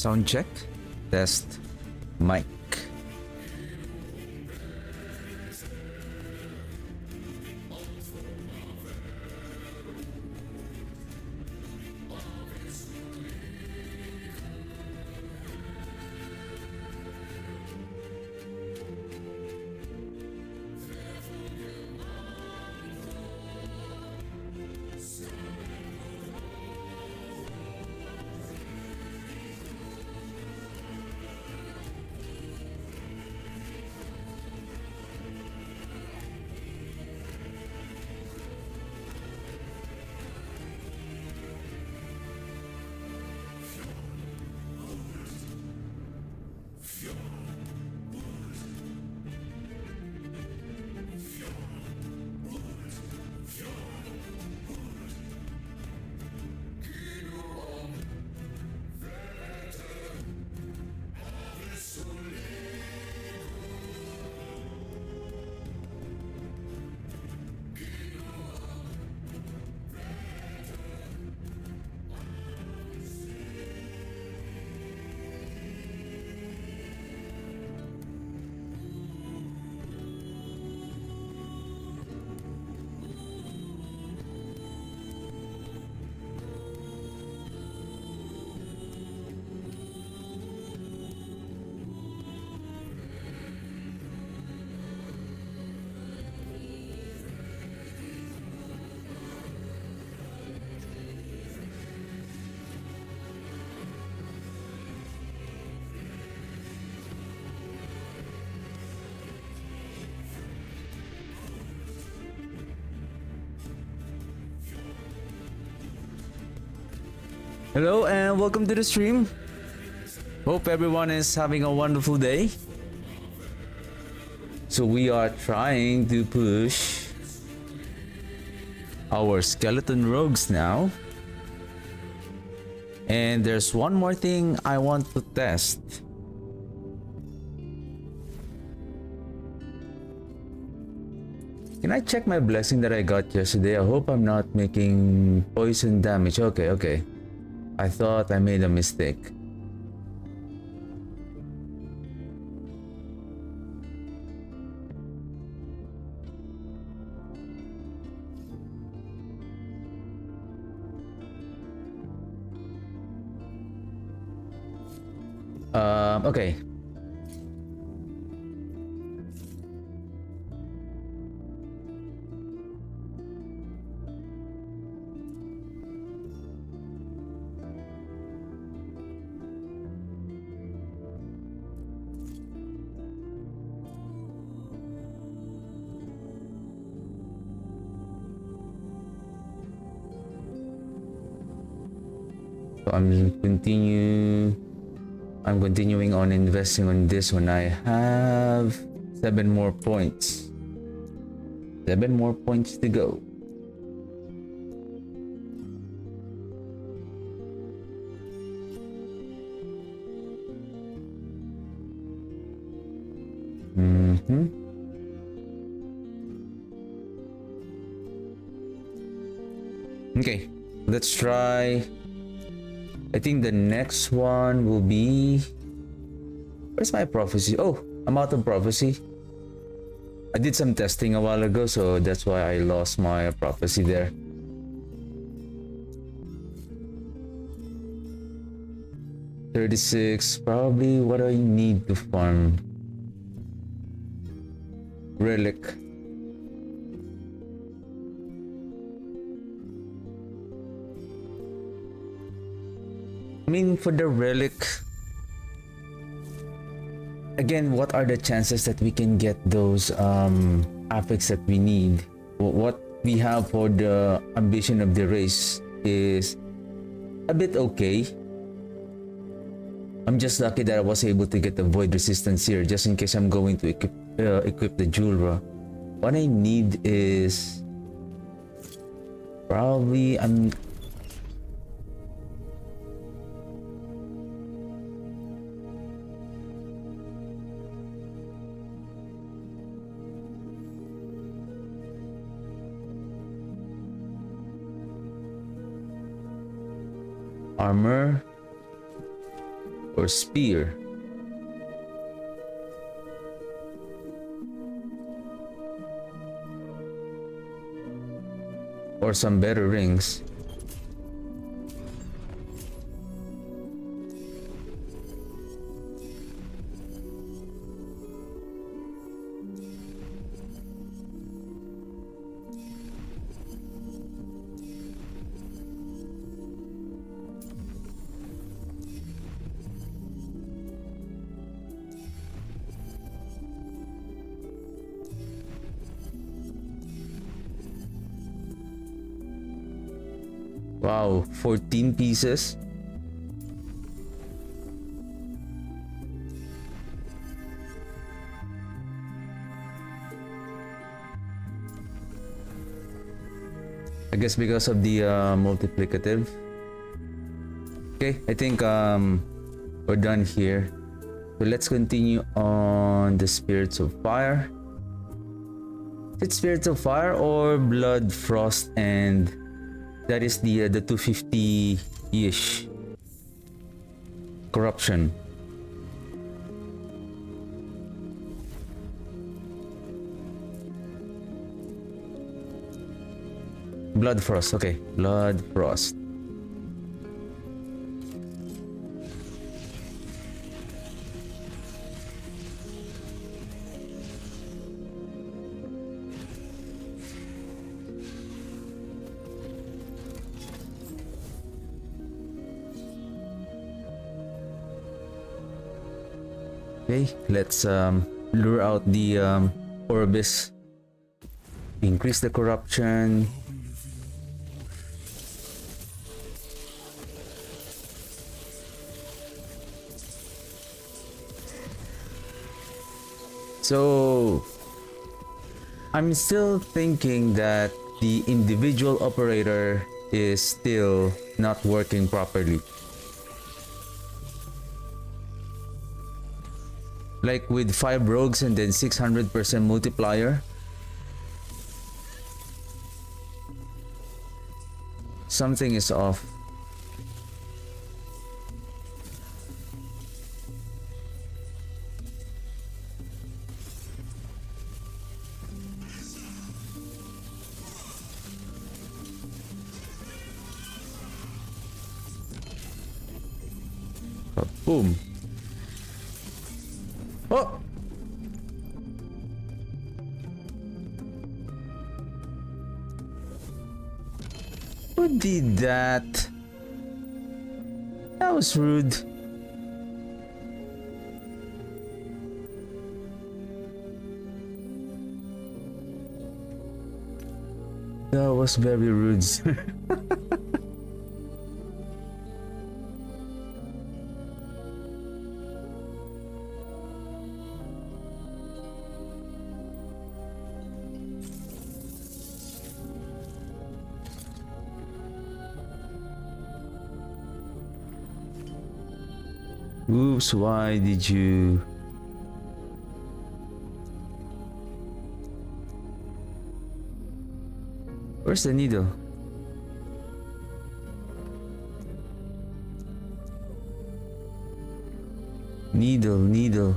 Sound check. Test. Mic. Hello and welcome to the stream. Hope everyone is having a wonderful day. So we are trying to push our skeleton rogues now. And there's one more thing I want to test. Can I check my blessing that I got yesterday? I hope I'm not making poison damage. Okay. I thought I made a mistake. Okay. So I'm continuing on investing on this one. I have 7 more points. 7 more points to go. Okay, let's try. I think the next one will be... Where's my prophecy? Oh, I'm out of prophecy. I did some testing a while ago, so that's why I lost my prophecy there. $36, probably what I need to farm. Relic. I mean, for the relic, again, what are the chances that we can get those affix that we need? What we have for the ambition of the race is a bit okay. I'm just lucky that I was able to get the void resistance here, just in case I'm going to equip the Julra. What I need is probably armor or spear. Or some better rings. Wow, 14 pieces. I guess because of the multiplicative. Okay, I think we're done here. So let's continue on the Spirits of Fire. Is it Spirits of Fire or Blood, Frost, and that is the 250-ish corruption. Blood Frost, okay. Blood Frost. Okay, let's lure out the Orbis. Increase the corruption. So I'm still thinking that the individual operator is still not working properly. Like with 5 rogues and then 600% multiplier. Something is off. Boom. Oh! Who did that? That was rude. That was very rude. Oops, why did you... Where's the needle? Needle.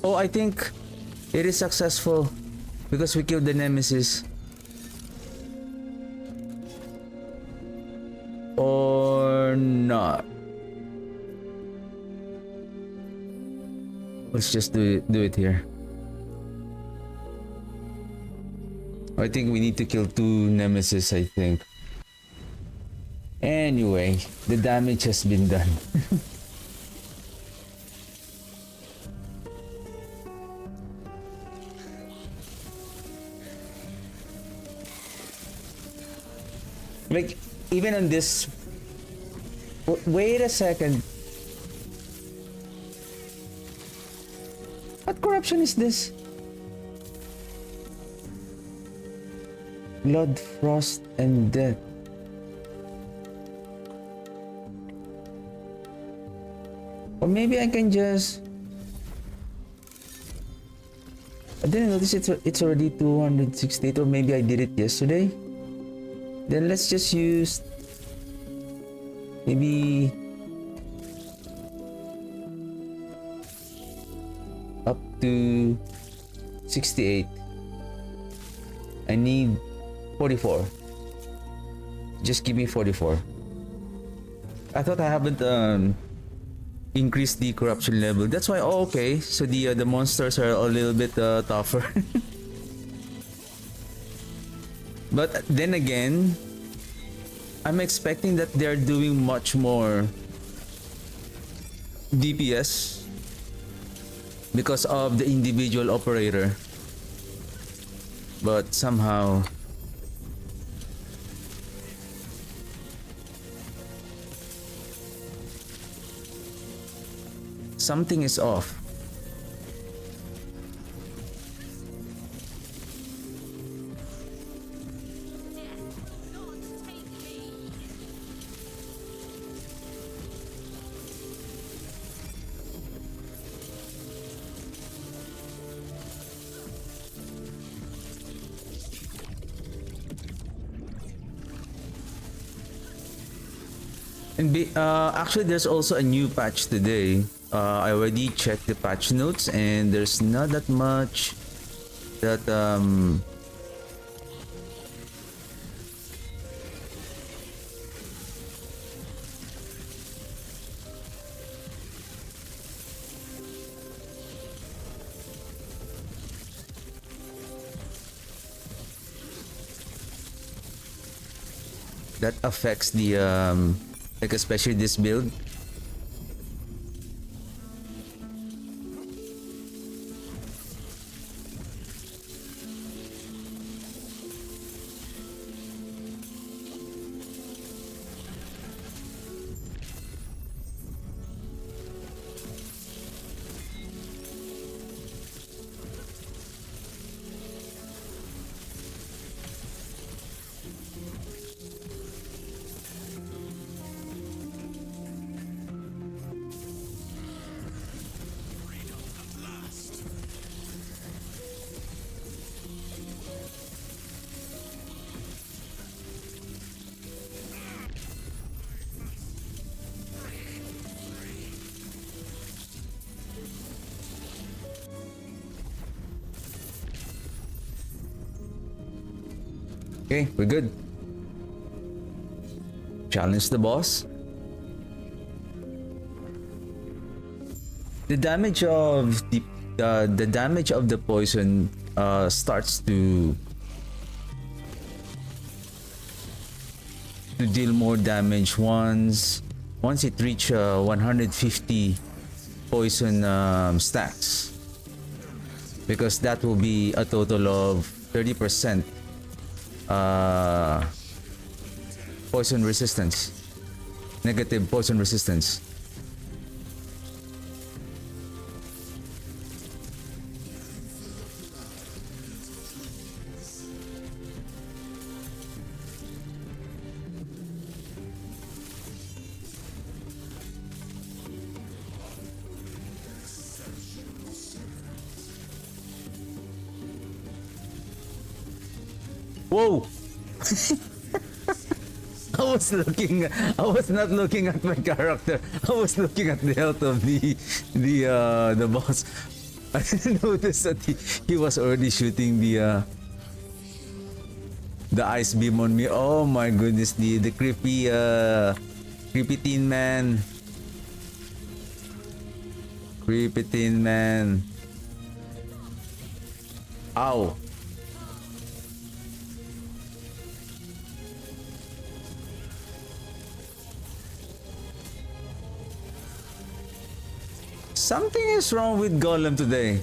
Oh, I think it is successful because we killed the nemesis. Or not. Let's just do it here. I think we need to kill 2 nemesis, I think. Anyway, the damage has been done. Like, even on this... Wait a second. What corruption is this? Blood, frost, and death. Or maybe I can just... I didn't notice it's already 268, or maybe I did it yesterday. Then let's just use... maybe... up to 68. I need 44. Just give me 44. I thought I haven't increased the corruption level. That's why. Oh, okay. So the monsters are a little bit tougher. But then again, I'm expecting that they're doing much more DPS because of the individual operator. But somehow something is off. And actually, there's also a new patch today. I already checked the patch notes, and there's not that much that that affects the like especially this build. Okay, we're good. Challenge the boss. The damage of the damage of the poison starts to deal more damage once it reach 150 poison stacks, because that will be a total of 30% poison resistance, negative poison resistance. Whoa! I was not looking at my character. I was looking at the health of the boss. I didn't notice that he was already shooting the ice beam on me. Oh my goodness, the creepy teen man. Creepy teen man. Ow. Something is wrong with Golem today.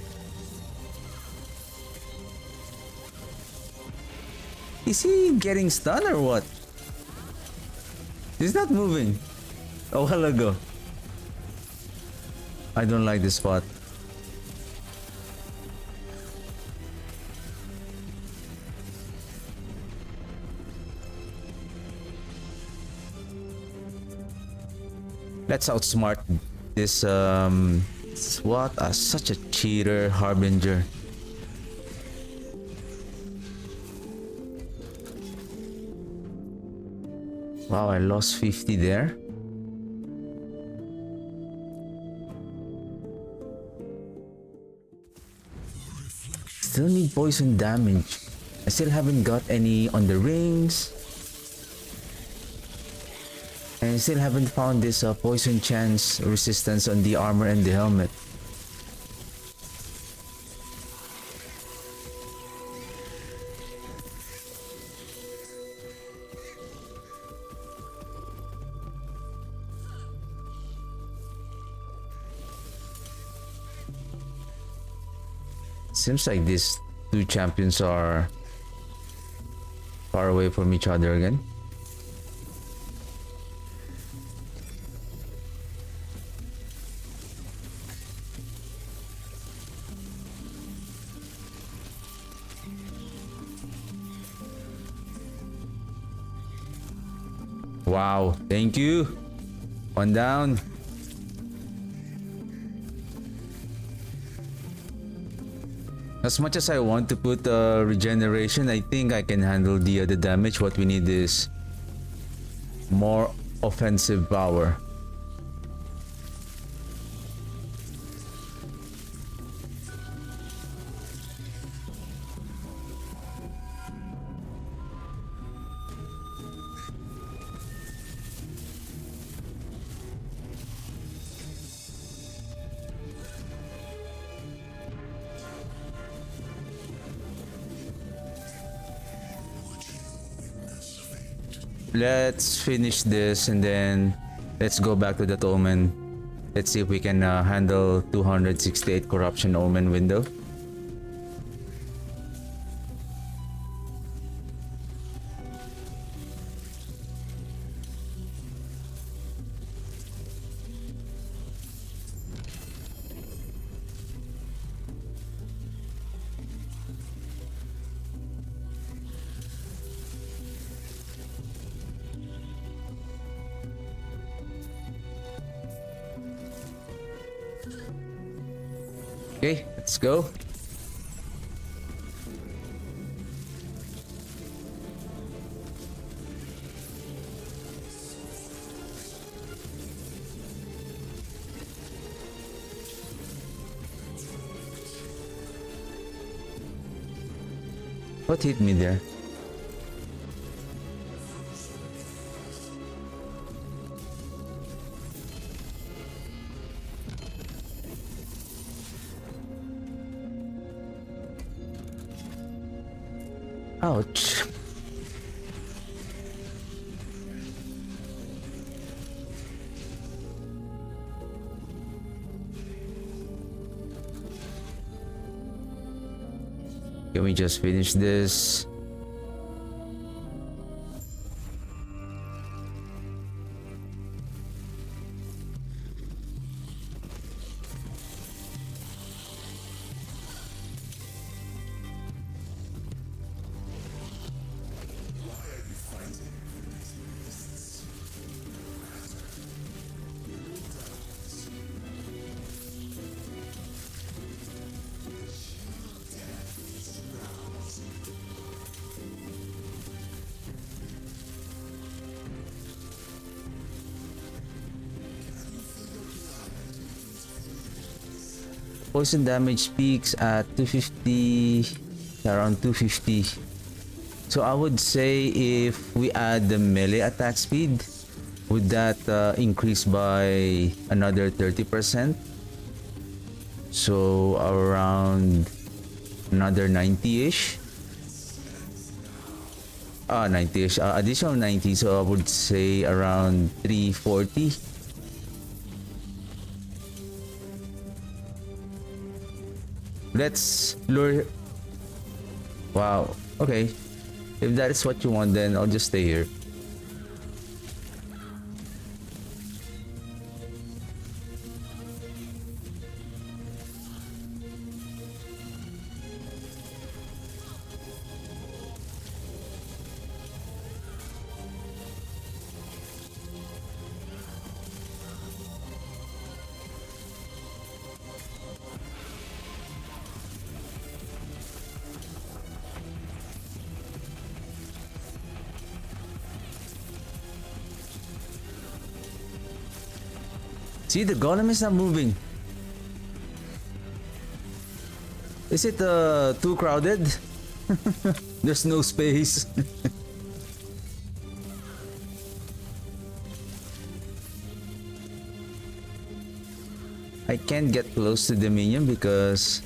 Is he getting stunned or what? He's not moving. A while ago. I don't like this spot. Let's outsmart this what such a cheater harbinger. Wow, I lost 50 there. Still need poison damage. I still haven't got any on the rings. And I still haven't found this poison chance resistance on the armor and the helmet. Seems like these two champions are far away from each other again. Wow, thank you. One down. As much as I want to put regeneration, I think I can handle the damage. What we need is more offensive power. Let's finish this and then let's go back to that omen. Let's see if we can handle 268 corruption omen window. Okay, let's go. What hit me there? Ouch. Can we just finish this? Poison damage peaks at 250, around 250. So I would say if we add the melee attack speed, would that increase by another 30%? So around another 90-ish. 90-ish, additional 90, so I would say around 340. Let's lure. Wow, okay. If that is what you want, then I'll just stay here. See, the golem is not moving. Is it too crowded? There's no space. I can't get close to the minion because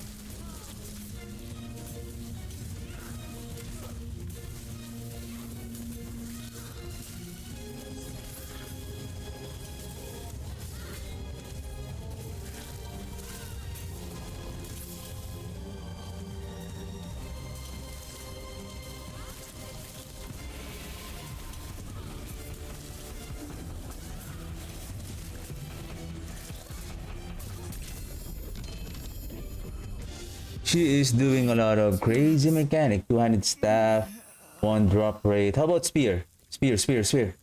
she is doing a lot of crazy mechanic. 200 staff, 1 drop rate. How about spear? Spear, spear, spear.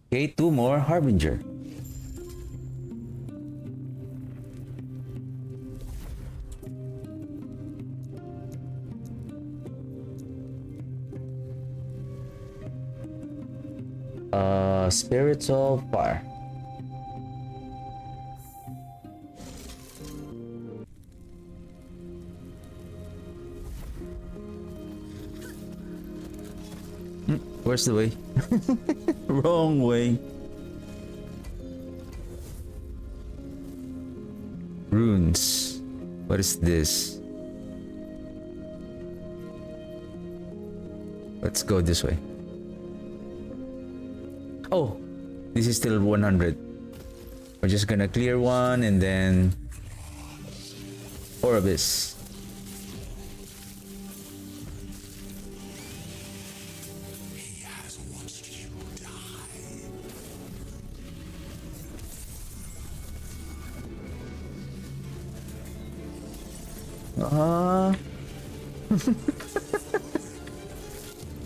Okay, 2 more Harbinger. Spirits of Fire. Where's the way? Wrong way. Runes. What is this? Let's go this way. Oh, this is still 100. We're just gonna clear one and then Orbis.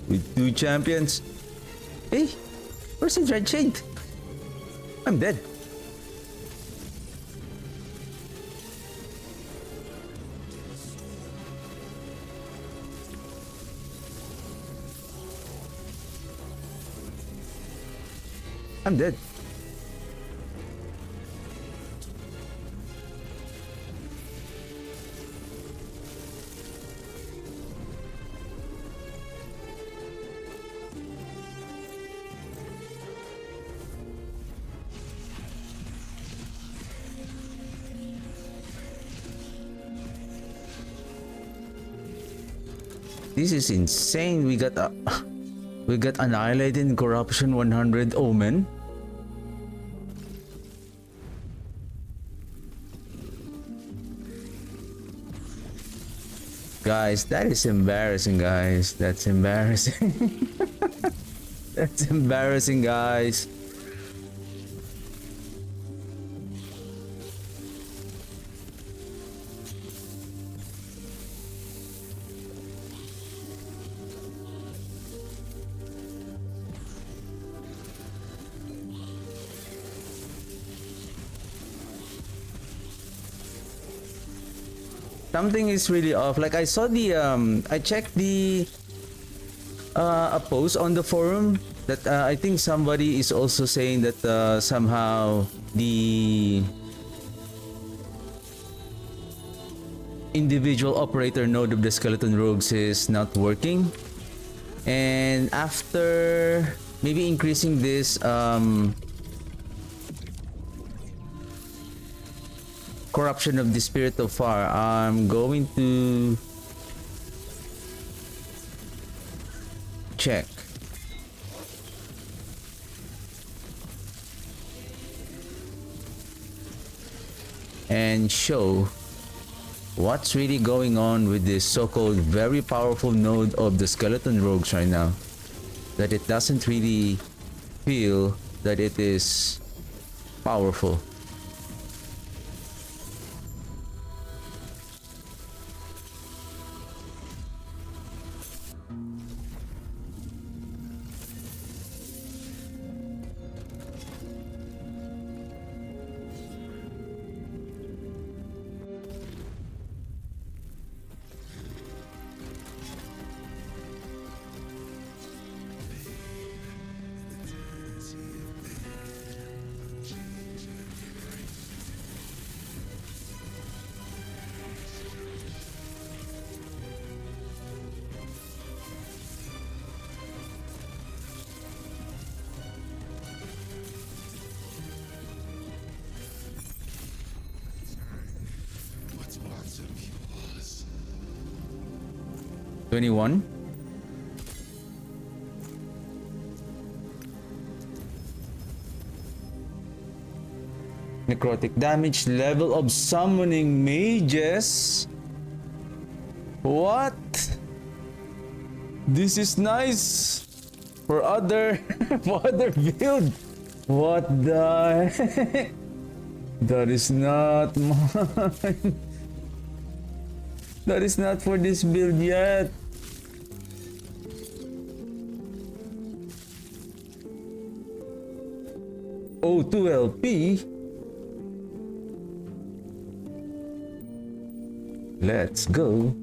With 2 champions. Hey, where's the Dread Shade? I'm dead. I'm dead. This is insane. We got annihilated in corruption 100 Omen. Guys, that is embarrassing, guys. That's embarrassing. That's embarrassing, guys. Something is really off. Like I saw the I checked the a post on the forum that I think somebody is also saying that somehow the individual operator node of the skeleton rogues is not working, and after maybe increasing this corruption of the spirit of fire, I'm going to check. And show what's really going on with this so-called very powerful node of the skeleton rogues right now. That it doesn't really feel that it is powerful. 21. Necrotic damage, level of summoning mages. What? This is nice for other for other build. What the heck? That is not mine. That is not for this build yet. Oh, 2 LP. Let's go.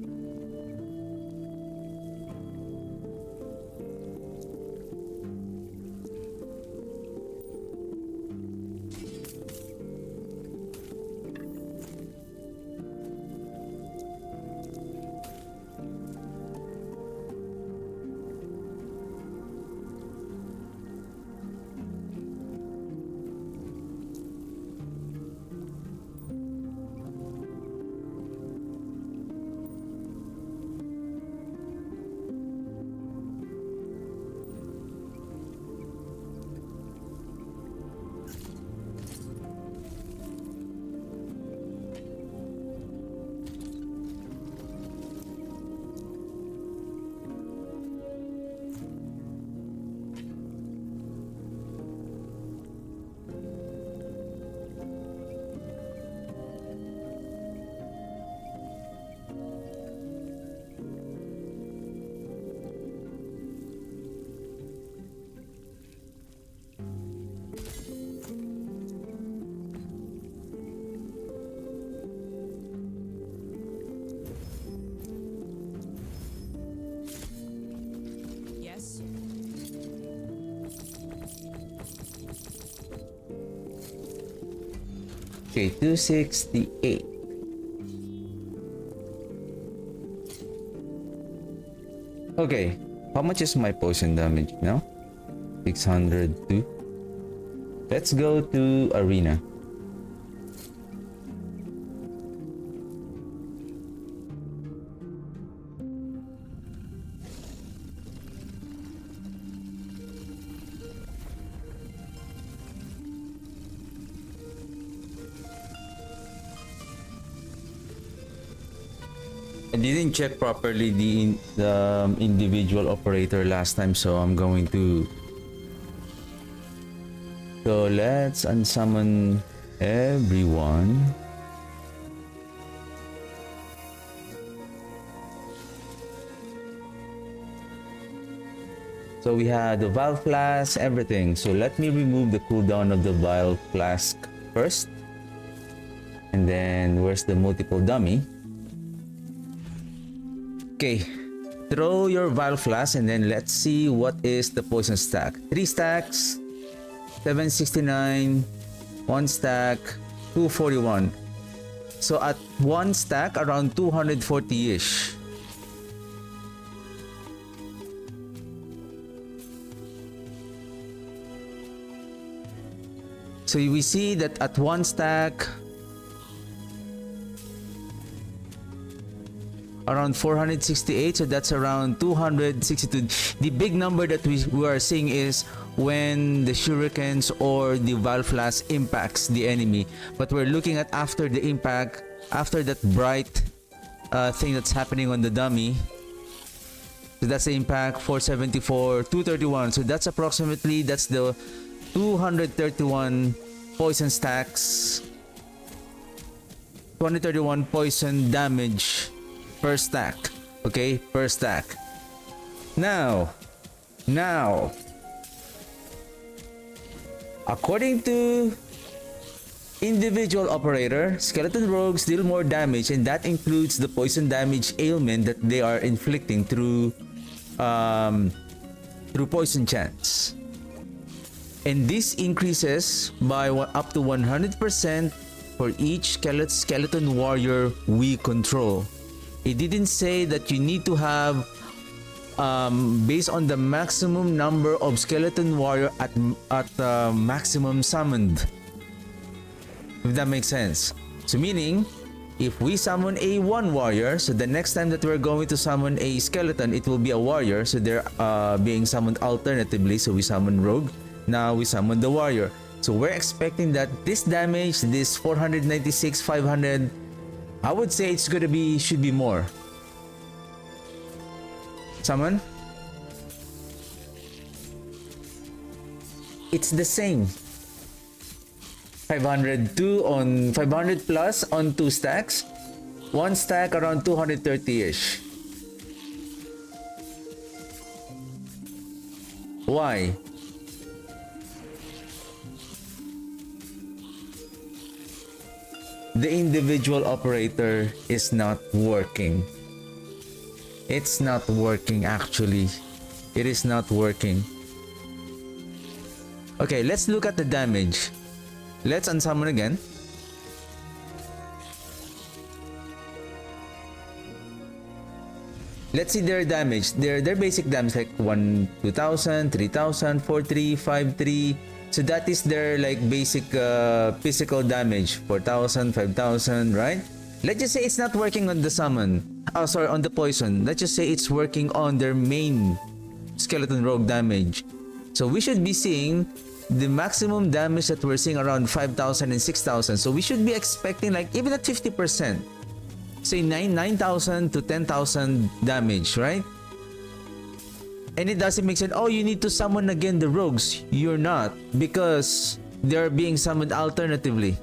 Okay, 268. Okay, how much is my poison damage now? 602. Let's go to arena. I didn't check properly the individual operator last time, so I'm going to. So let's unsummon everyone. So we had the Vial Flask, everything. So let me remove the cooldown of the Vial Flask first. And then where's the multiple dummy? Okay, throw your Vial Flask and then let's see what is the poison stack. 3 stacks, 769, 1 stack, 241. So at 1 stack, around 240-ish. So we see that at 1 stack, around 468, so that's around 262. The big number that we are seeing is when the shurikens or the Vial Flask impacts the enemy. But we're looking at after the impact, after that bright thing that's happening on the dummy. So that's the impact, 474, 231. So that's approximately, that's the 231 poison stacks, 231 poison damage per stack. Okay, per stack. Now, according to individual operator, skeleton rogues deal more damage, and that includes the poison damage ailment that they are inflicting through poison chants. And this increases by up to 100% for each skeleton warrior we control. It didn't say that you need to have based on the maximum number of skeleton warrior at maximum summoned, if that makes sense. So meaning if we summon a 1 warrior, so the next time that we're going to summon a skeleton, it will be a warrior. So they're being summoned alternatively. So we summon rogue. Now we summon the warrior. So we're expecting that this damage, this 496, 500, I would say it's gonna be, should be more. Summon. It's the same. 502 on 500 plus on 2 stacks. 1 stack around 230-ish. Why? The individual operator is not working. It's not working actually. It is not working. Okay, let's look at the damage. Let's unsummon again. Let's see their damage. Their basic damage like 1, 2000, 3000, 43, 53. So that is their like basic physical damage. 4000, 5000, right? Let's just say it's not working on the summon. Oh, sorry, on the poison. Let's just say it's working on their main skeleton rogue damage. So we should be seeing the maximum damage that we're seeing around 5,000 and 6,000. So we should be expecting like even at 50%. Say 9,000 to 10,000 damage, right? And it doesn't make sense. Oh, you need to summon again the rogues. You're not, because they're being summoned alternatively.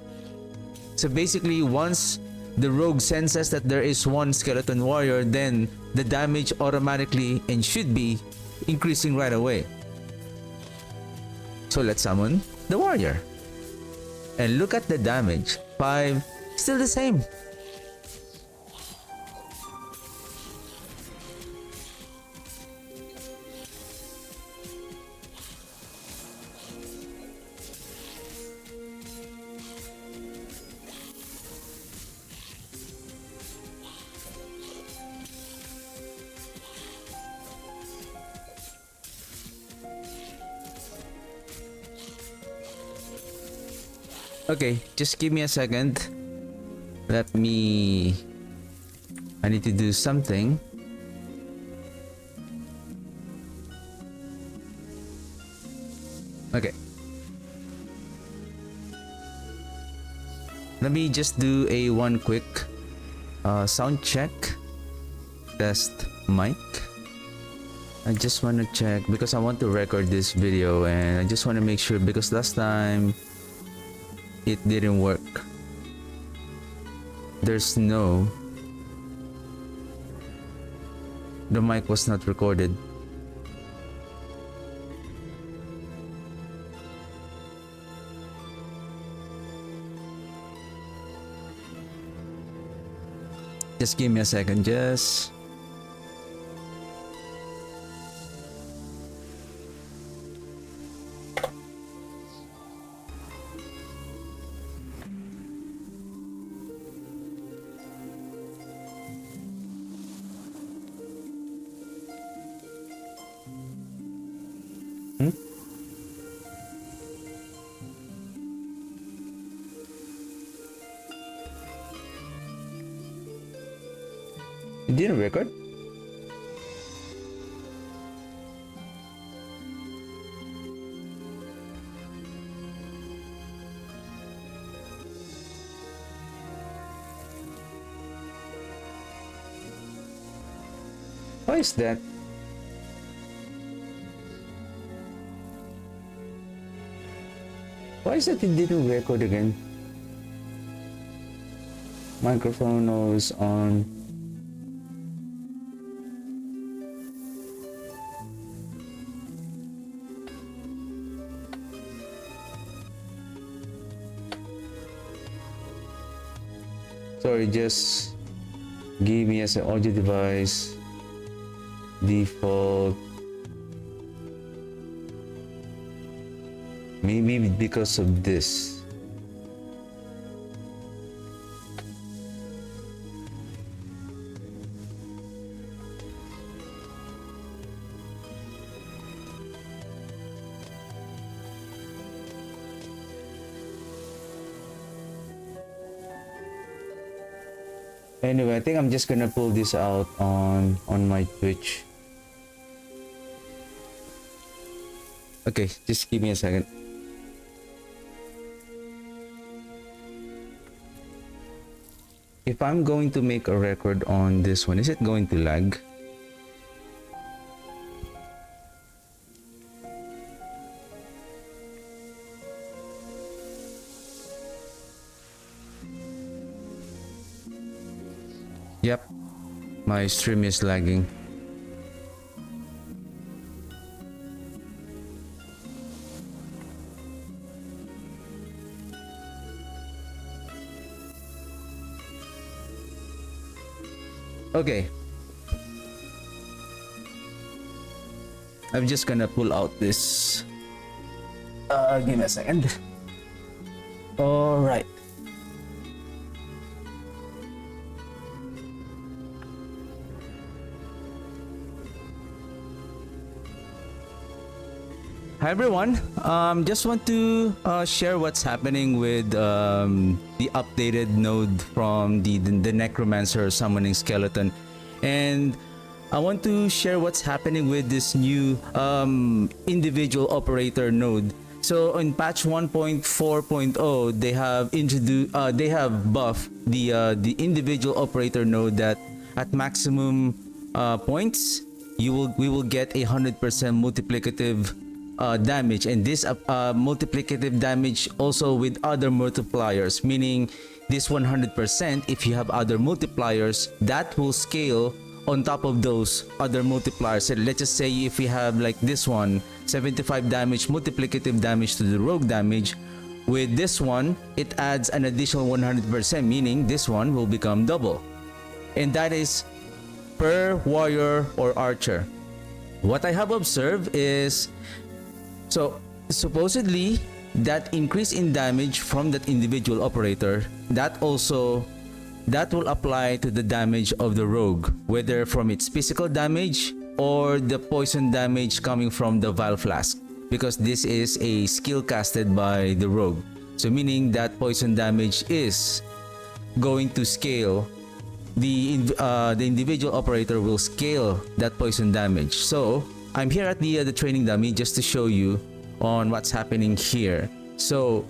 So basically, once the rogue senses that there is one skeleton warrior, then the damage automatically and should be increasing right away. So let's summon the warrior. And look at the damage. 5, still the same. Okay, just give me a second. I need to do something. Okay. Let me just do a one quick sound check. Test mic. I just want to check because I want to record this video and I just want to make sure because last time it didn't work. There's no... The mic was not recorded. Just give me a second, just... It didn't record? Why is that? Why is it didn't record again? Microphone always on. Sorry, just give me as an audio device default. Maybe because of this. Anyway, I think I'm just gonna pull this out on my Twitch. Okay, just give me a second. If I'm going to make a record on this one, is it going to lag? Yep, my stream is lagging. Okay. I'm just gonna pull out this. Give me a second. All right. Hi everyone. Just want to share what's happening with the updated node from the Necromancer summoning skeleton, and I want to share what's happening with this new individual operator node. So in patch 1.4.0, they have introduced, they have buffed the individual operator node that at maximum points we will get 100% multiplicative damage, and this multiplicative damage also with other multipliers, meaning this 100%, if you have other multipliers, that will scale on top of those other multipliers. So let's just say if we have like this one, 75 damage multiplicative damage to the rogue damage, with this one it adds an additional 100%, meaning this one will become double, and that is per warrior or archer. What I have observed is, so supposedly that increase in damage from that individual operator, that will apply to the damage of the rogue, whether from its physical damage or the poison damage coming from the vial flask, because this is a skill casted by the rogue. So meaning that poison damage is going to scale, the individual operator will scale that poison damage. So I'm here at the training dummy just to show you on what's happening here. So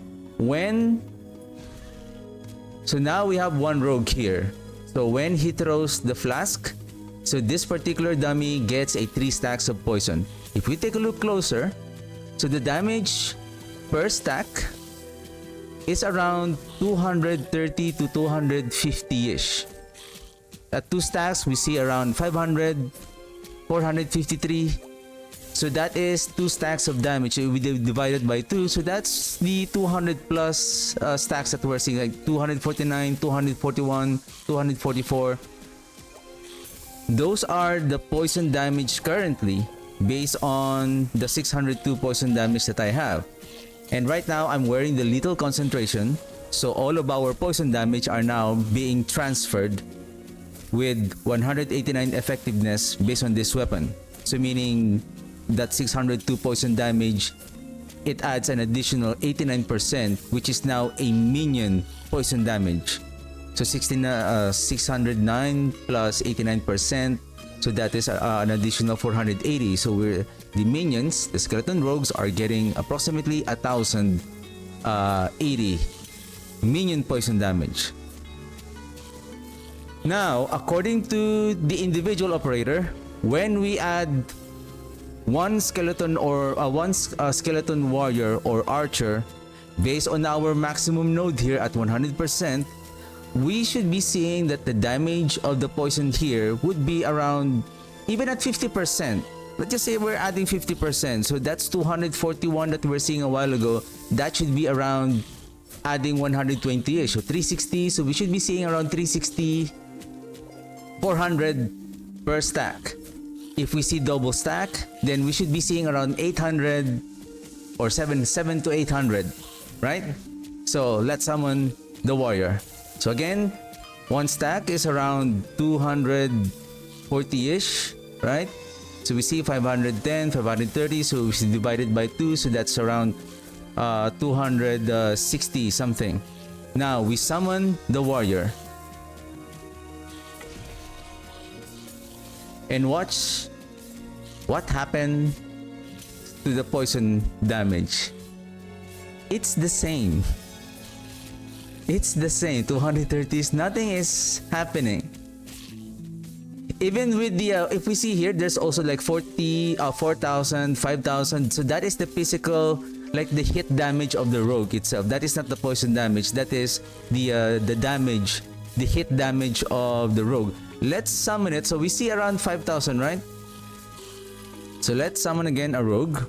now we have one rogue here. So when he throws the flask, so this particular dummy gets a 3 stacks of poison. If we take a look closer, so the damage per stack is around 230 to 250-ish. At 2 stacks, we see around 500, 453. So that is 2 stacks of damage. We divided by 2, so that's the 200 plus stacks that we're seeing, like 249, 241, 244. Those are the poison damage currently based on the 602 poison damage that I have. And right now I'm wearing the lethal concentration, so all of our poison damage are now being transferred with 189 effectiveness based on this weapon. So meaning that 602 poison damage, it adds an additional 89%, which is now a minion poison damage. So 609 plus 89%, so that is an additional 480. So the minions, the skeleton rogues, are getting approximately 1080 minion poison damage. Now, according to the individual operator, when we add one skeleton or skeleton warrior or archer based on our maximum node here at 100%, we should be seeing that the damage of the poison here would be around, even at 50%. Let's just say we're adding 50%, so that's 241 that we were seeing a while ago. That should be around adding 120-ish, so 360. So we should be seeing around 360, 400 per stack. If we see double stack, then we should be seeing around 800 or 7 to 800, right? So let's summon the warrior. So again, one stack is around 240-ish, right? So we see 510, 530, so we should divide it by 2, so that's around 260 something. Now we summon the warrior. and watch what happened to the poison damage. It's the same. It's the same. 230s, nothing is happening. Even with the, if we see here, there's also like 40, 4,000, 5,000. So that is the physical, like the hit damage of the rogue itself. That is not the poison damage. That is the damage, the hit damage of the rogue. Let's summon it. So we see around 5,000, right? So let's summon again a rogue.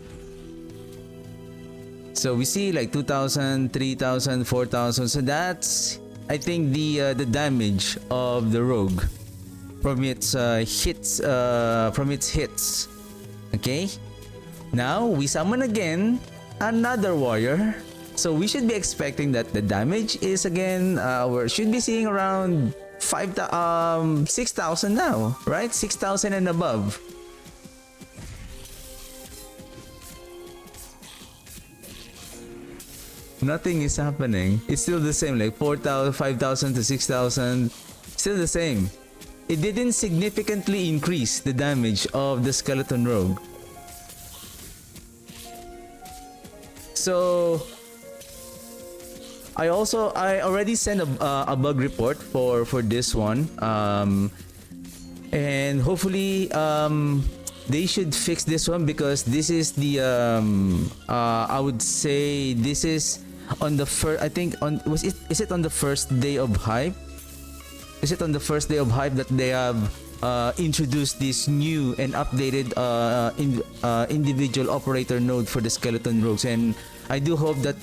So we see like 2,000, 3,000, 4,000. So that's, I think, the damage of the rogue from its hits. Okay. Now we summon again another warrior. So we should be expecting that the damage is again, we should be seeing around 6,000 now, right? 6,000 and above. Nothing is happening. It's still the same, like 4,000, 5,000 to 6,000. Still the same. It didn't significantly increase the damage of the skeleton rogue. So I already sent a bug report for this one, and hopefully they should fix this one, because this is the I would say this is on the first, I think on, is it on the first day of hype? Is it on the first day of hype that they have introduced this new and updated individual operator node for the skeleton rogues? And I do hope that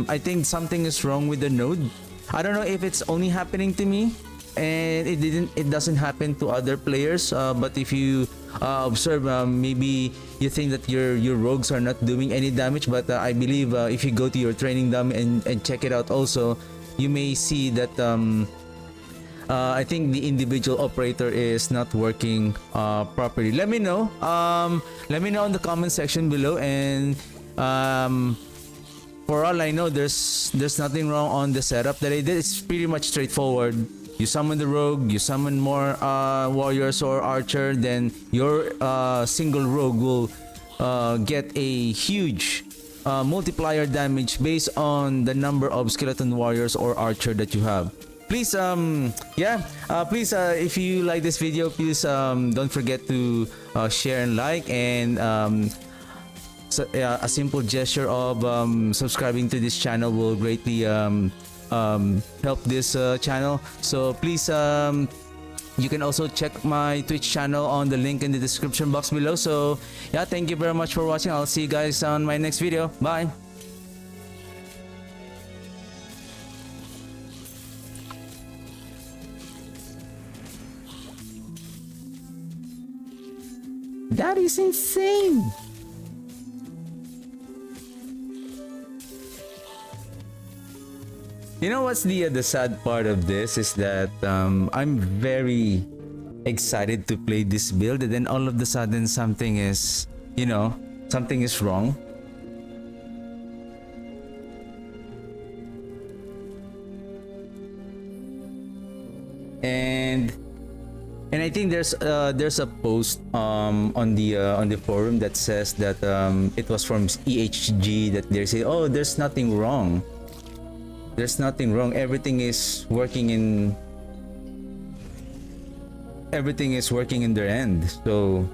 I think something is wrong with the node. I don't know if it's only happening to me and it doesn't happen to other players, but if you observe, maybe you think that your rogues are not doing any damage, but I believe if you go to your training dummy and check it out also, you may see that I think the individual operator is not working properly. Let me know. Let me know in the comment section below, and for all I know, there's nothing wrong on the setup that I did. It's pretty much straightforward. You summon the rogue, you summon more warriors or archer, then your single rogue will get a huge multiplier damage based on the number of skeleton warriors or archer that you have. Please please if you like this video, please don't forget to share and like, and so, a simple gesture of subscribing to this channel will greatly help this channel. So please, you can also check my Twitch channel on the link in the description box below. So yeah, thank you very much for watching. I'll see you guys on my next video. Bye. That is insane. You know what's the sad part of this is that I'm very excited to play this build, and then all of the sudden something is, you know, something is wrong. And I think there's a post on the forum that says that it was from EHG that they say, oh, there's nothing wrong. There's nothing wrong. Everything is working in their end. So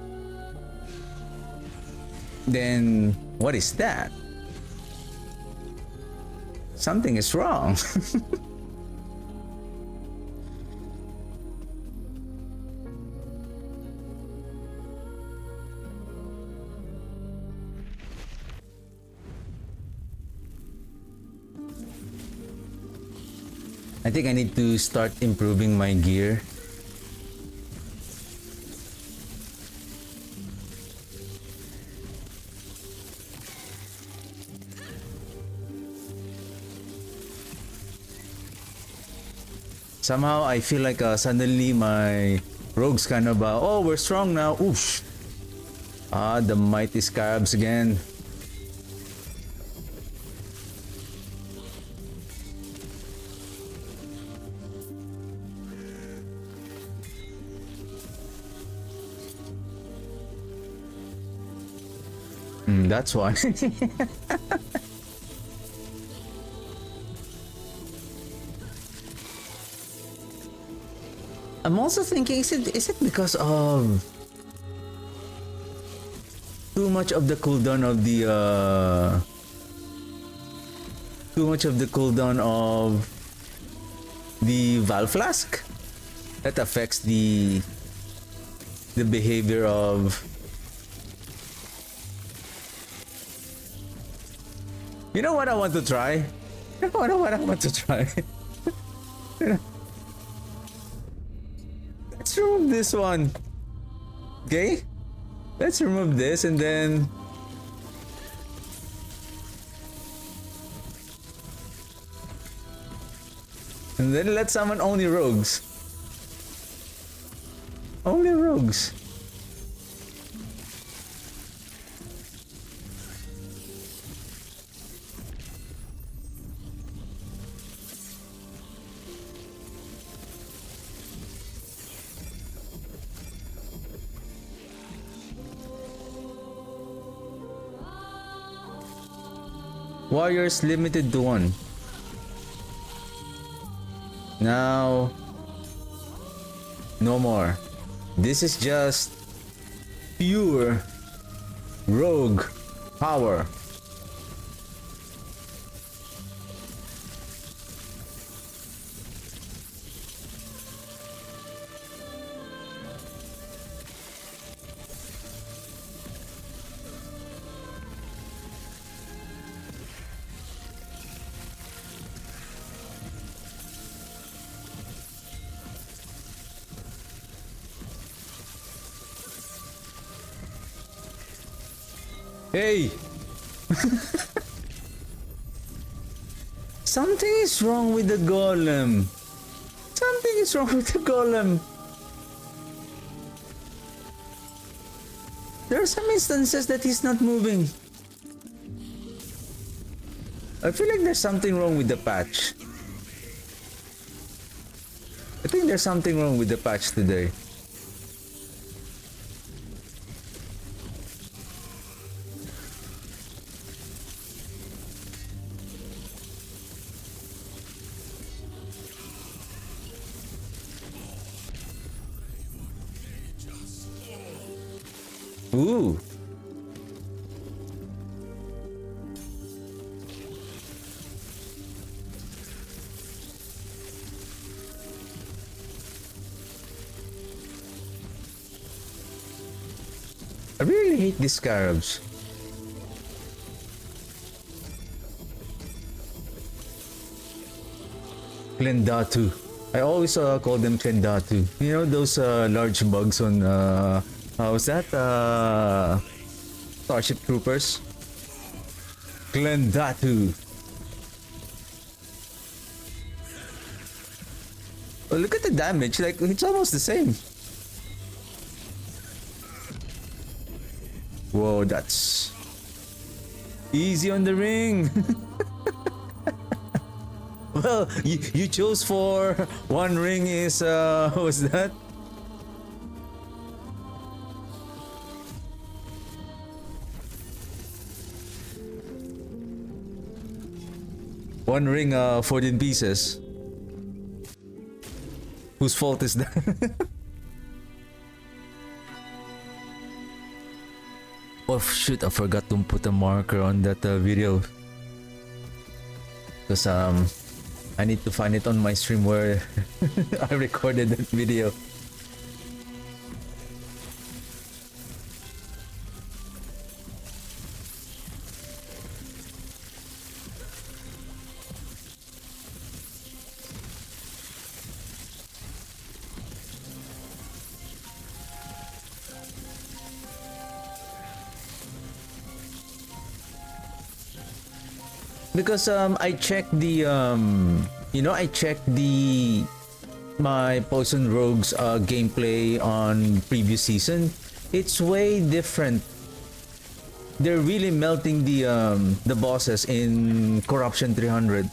then what is that? Something is wrong. I think I need to start improving my gear. Somehow I feel like suddenly my rogues kind of oh, we're strong now. Oof. The mighty scarabs again. That's why. I'm also thinking, is it because of too much of the cooldown of the Valve Flask that affects the behavior of. You know what I want to try? You know what I want to try? Let's remove this one. Okay? Let's remove this and then. And then let's summon only rogues. Only rogues. Warriors limited to 1. Now, no more. This is just pure rogue power. Hey! Something is wrong with the golem. Something is wrong with the golem. There are some instances that he's not moving. I feel like there's something wrong with the patch. I think there's something wrong with the patch today. Ooh. I really hate these scarabs. Klendatu. I always call them Klendatu. You know those large bugs on how's that? Starship Troopers. Klendatu. Oh, look at the damage. Like it's almost the same. Whoa, that's easy on the ring. Well, you chose for one ring is what was that? One ring, 14 pieces. Whose fault is that? Oh shoot, I forgot to put a marker on that video. Because I need to find it on my stream where I recorded that video. Because I checked the I checked my Poison Rogues gameplay on previous season. It's way different. They're really melting the bosses in Corruption 300.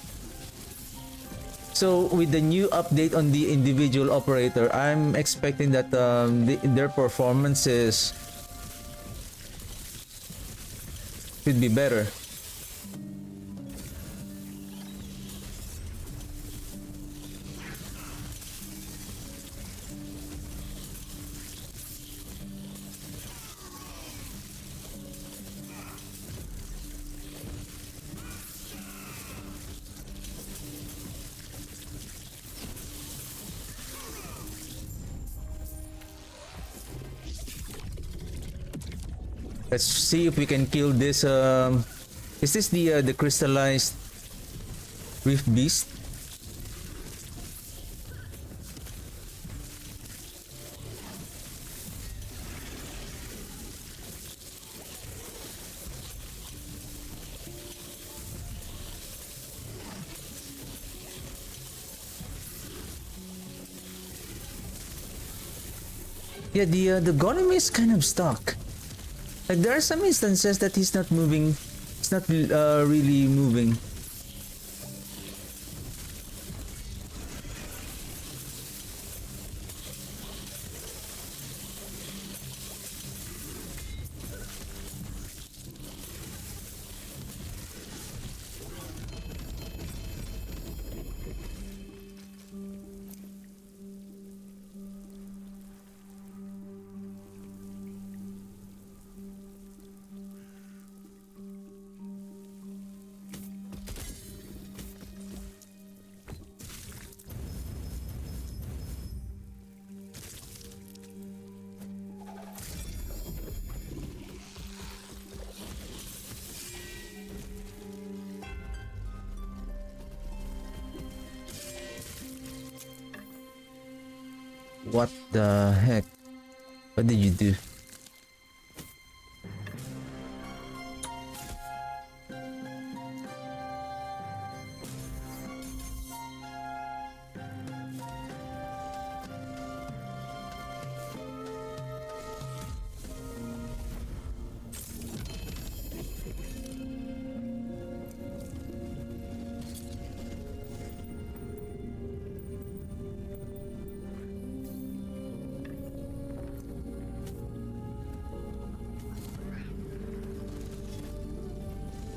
So with the new update on the individual operator, I'm expecting that their performance is Should be better. Let's see if we can kill this. Is this the crystallized Rift Beast? Yeah, the golem is kind of stuck. Like there are some instances that he's not moving. It's not really moving. What the heck? What did you do?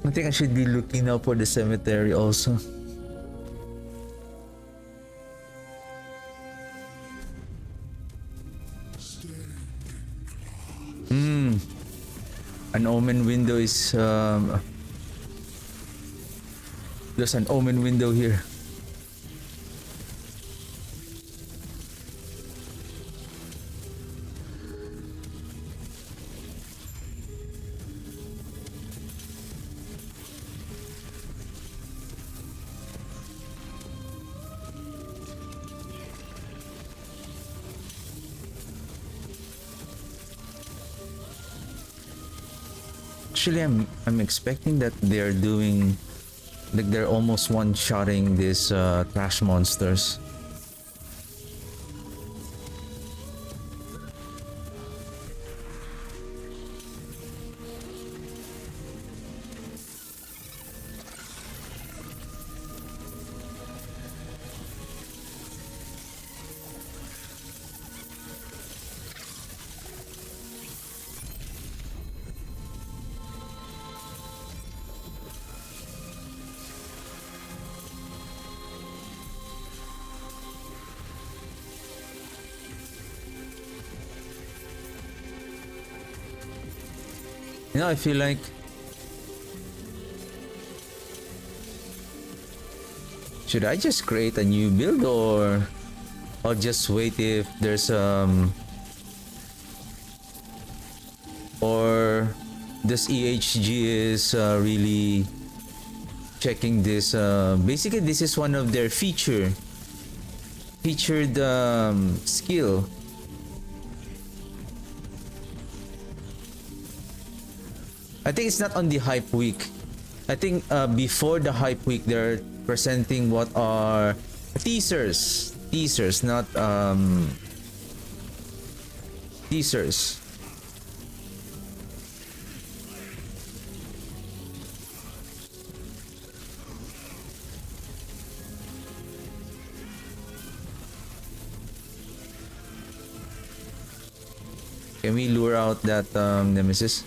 I think I should be looking now for the cemetery also. An omen window is there's an omen window here. Actually, I'm expecting that they're doing like they're almost one-shotting these trash monsters. You know, I feel like should I just create a new build or I'll just wait if there's or this EHG is really checking this basically this is one of their featured skill. I think it's not on the hype week. I think before the hype week they're presenting what are teasers, not teasers. Can we lure out that nemesis?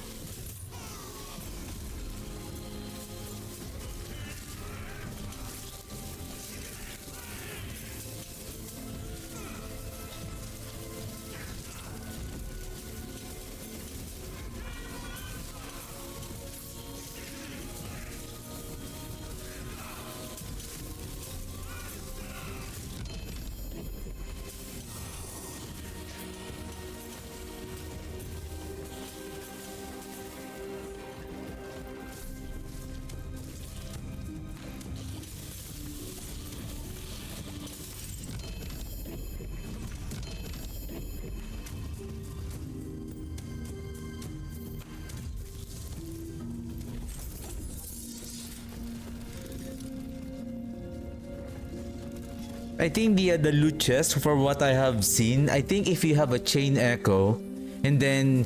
I think the loot chest, for what I have seen, I think if you have a chain echo, and then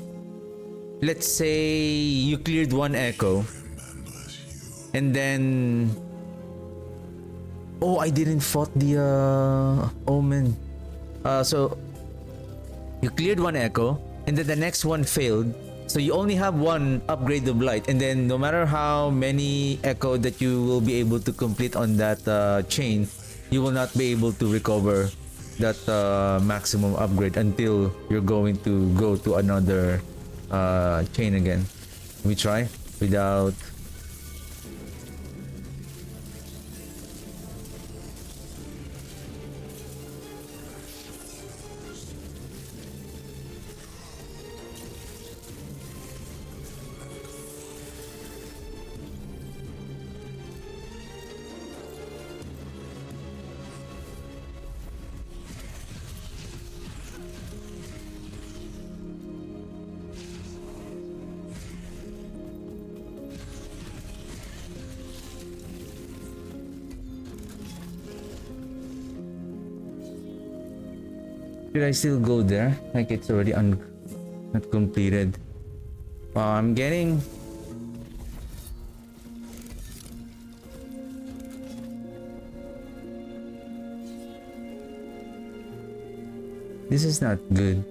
let's say you cleared one echo, and then I didn't fought the omen. So you cleared one echo, and then the next one failed. So you only have one upgrade of light, and then no matter how many echo that you will be able to complete on that chain, you will not be able to recover that maximum upgrade until you're going to go to another chain again. We try without. Should I still go there? Like it's already not completed. I'm getting. This is not good.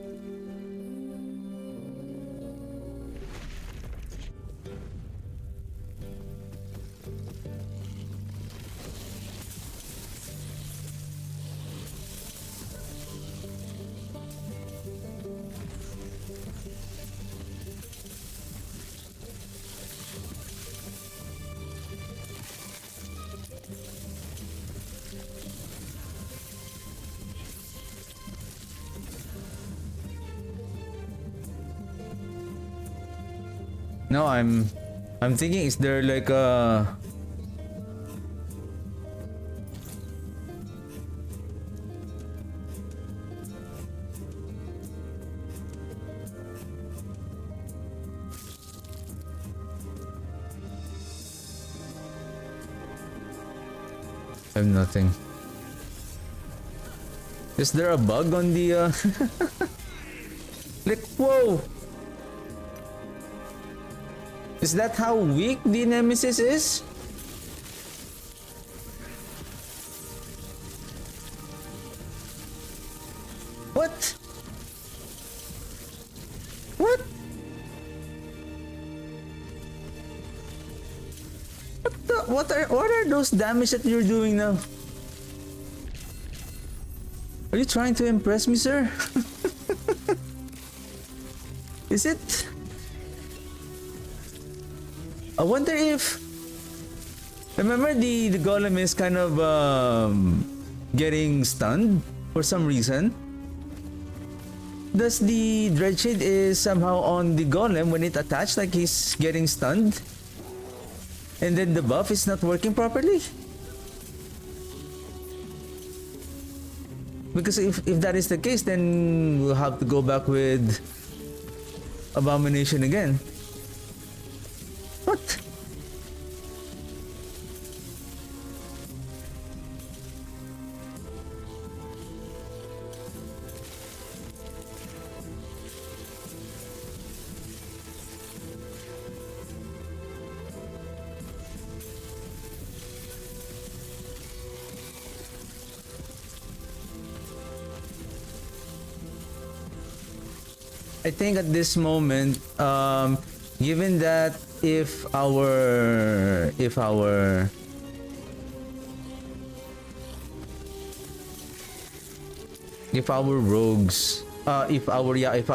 No, I'm thinking, is there like a I have nothing. Is there a bug on the like, whoa! Is that how weak the Nemesis is? What? What? What are those damage that you're doing now? Are you trying to impress me, sir? Is it? I wonder if... Remember the golem is kind of getting stunned for some reason? Does the Dreadshade is somehow on the golem when it attached, like he's getting stunned? And then the buff is not working properly? Because if that is the case, then we'll have to go back with Abomination again. What? I think at this moment, given that if our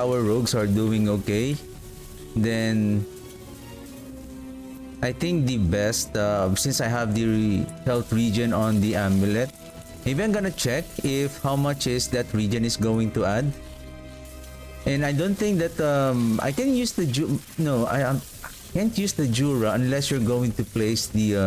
rogues are doing okay, then I think the best, since I have the health regen on the amulet, maybe I'm gonna check if how much is that regen is going to add. And I don't think that I can use the I can't use the Jura unless you're going to place the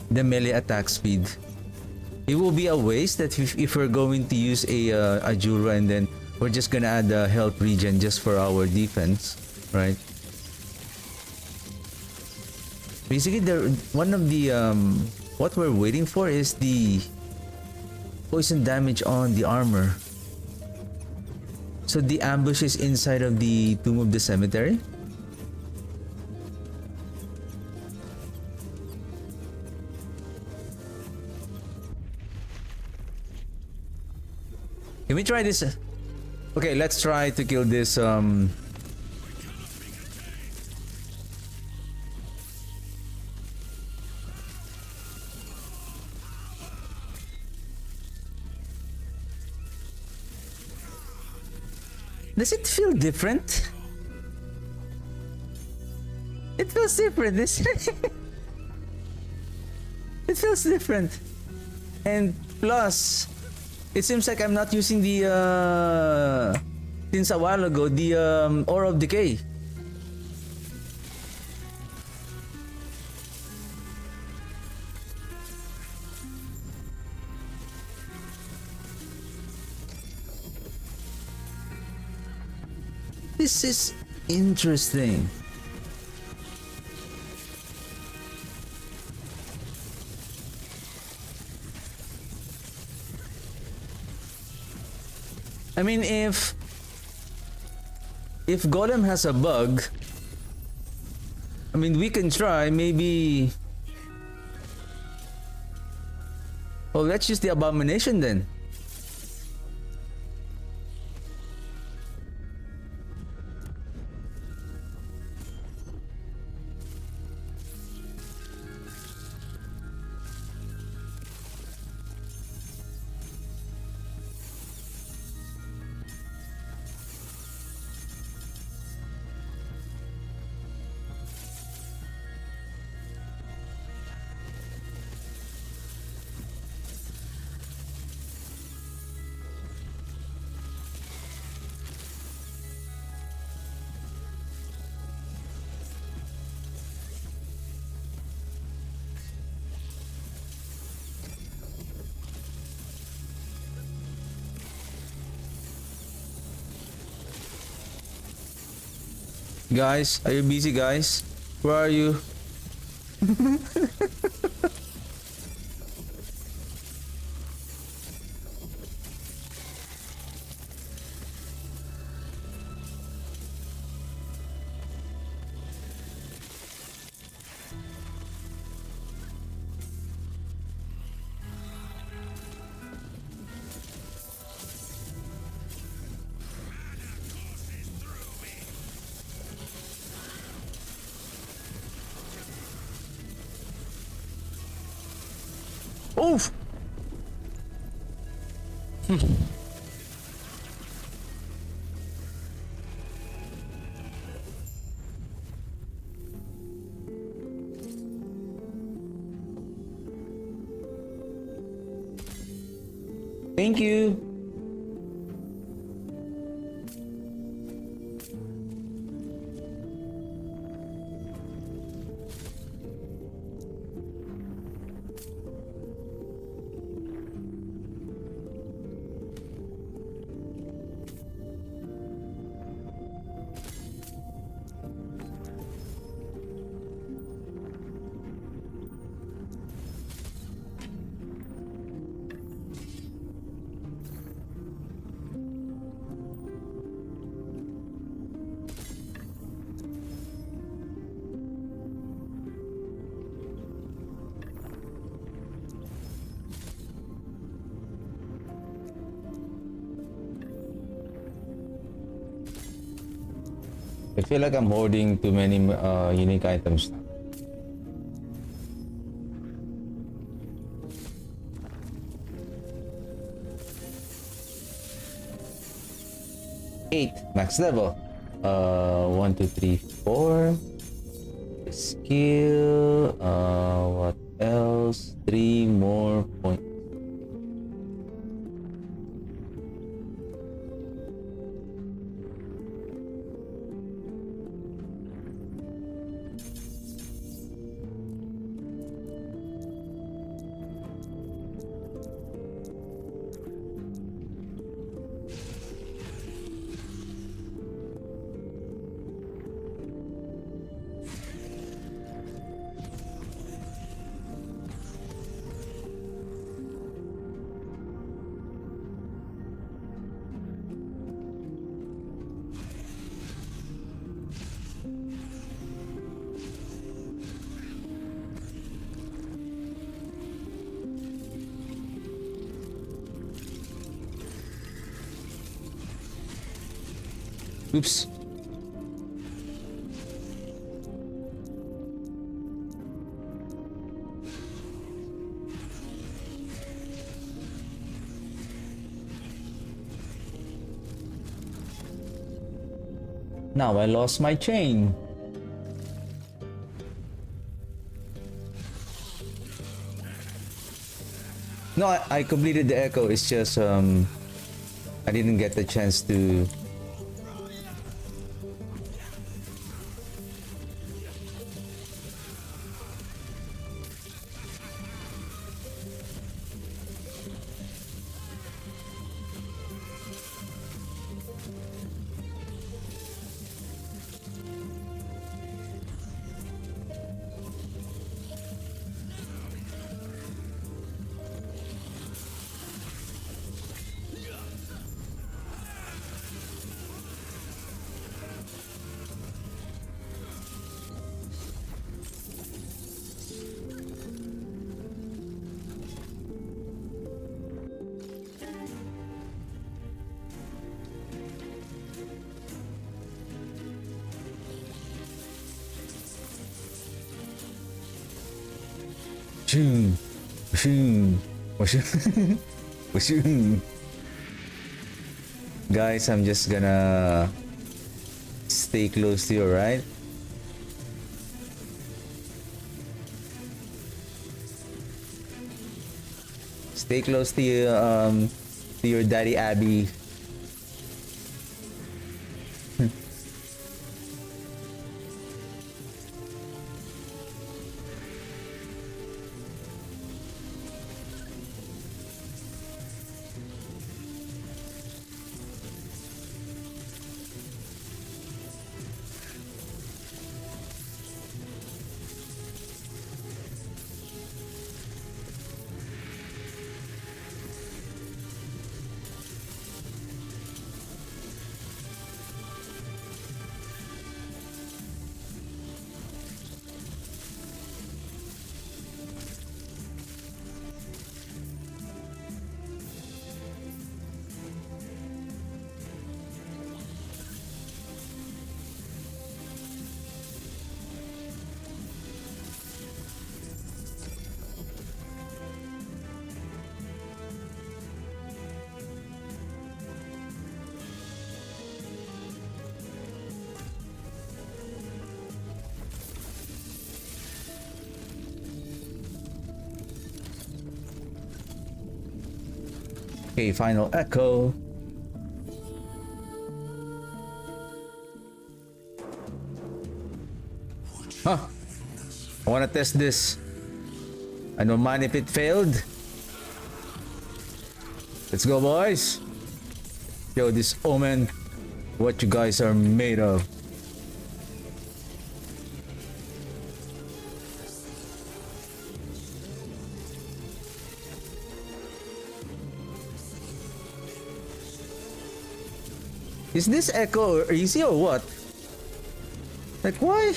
melee attack speed. It will be a waste that if we're going to use a Jura and then we're just gonna add a health regen just for our defense, right? Basically, one of the what we're waiting for is the poison damage on the armor. So the ambush is inside of the Tomb of the Cemetery. Can we try this? Okay, let's try to kill this Does it feel different? It feels different, isn't it? It feels different. And plus, it seems like I'm not using the since a while ago, the Aura of Decay. This is interesting. I mean, if Golem has a bug, I mean, we can try, maybe. Well, let's use the Abomination then. Guys, are you busy, guys? Where are you? Oof! Thank you. I feel like I'm hoarding too many unique items now. Eight max level. 1, 2, 3, 4. Skill. What else? 3 more points. Oops. Now I lost my chain. No, I completed the echo. It's just I didn't get the chance to. Shoom, shoom, shoom, shoom. Guys, I'm just gonna stay close to you, right? Stay close to your daddy Abby. Okay, final echo. Huh. I wanna test this. I don't mind if it failed. Let's go, boys. Show this omen what you guys are made of. Is this echo easy or what? Like, why?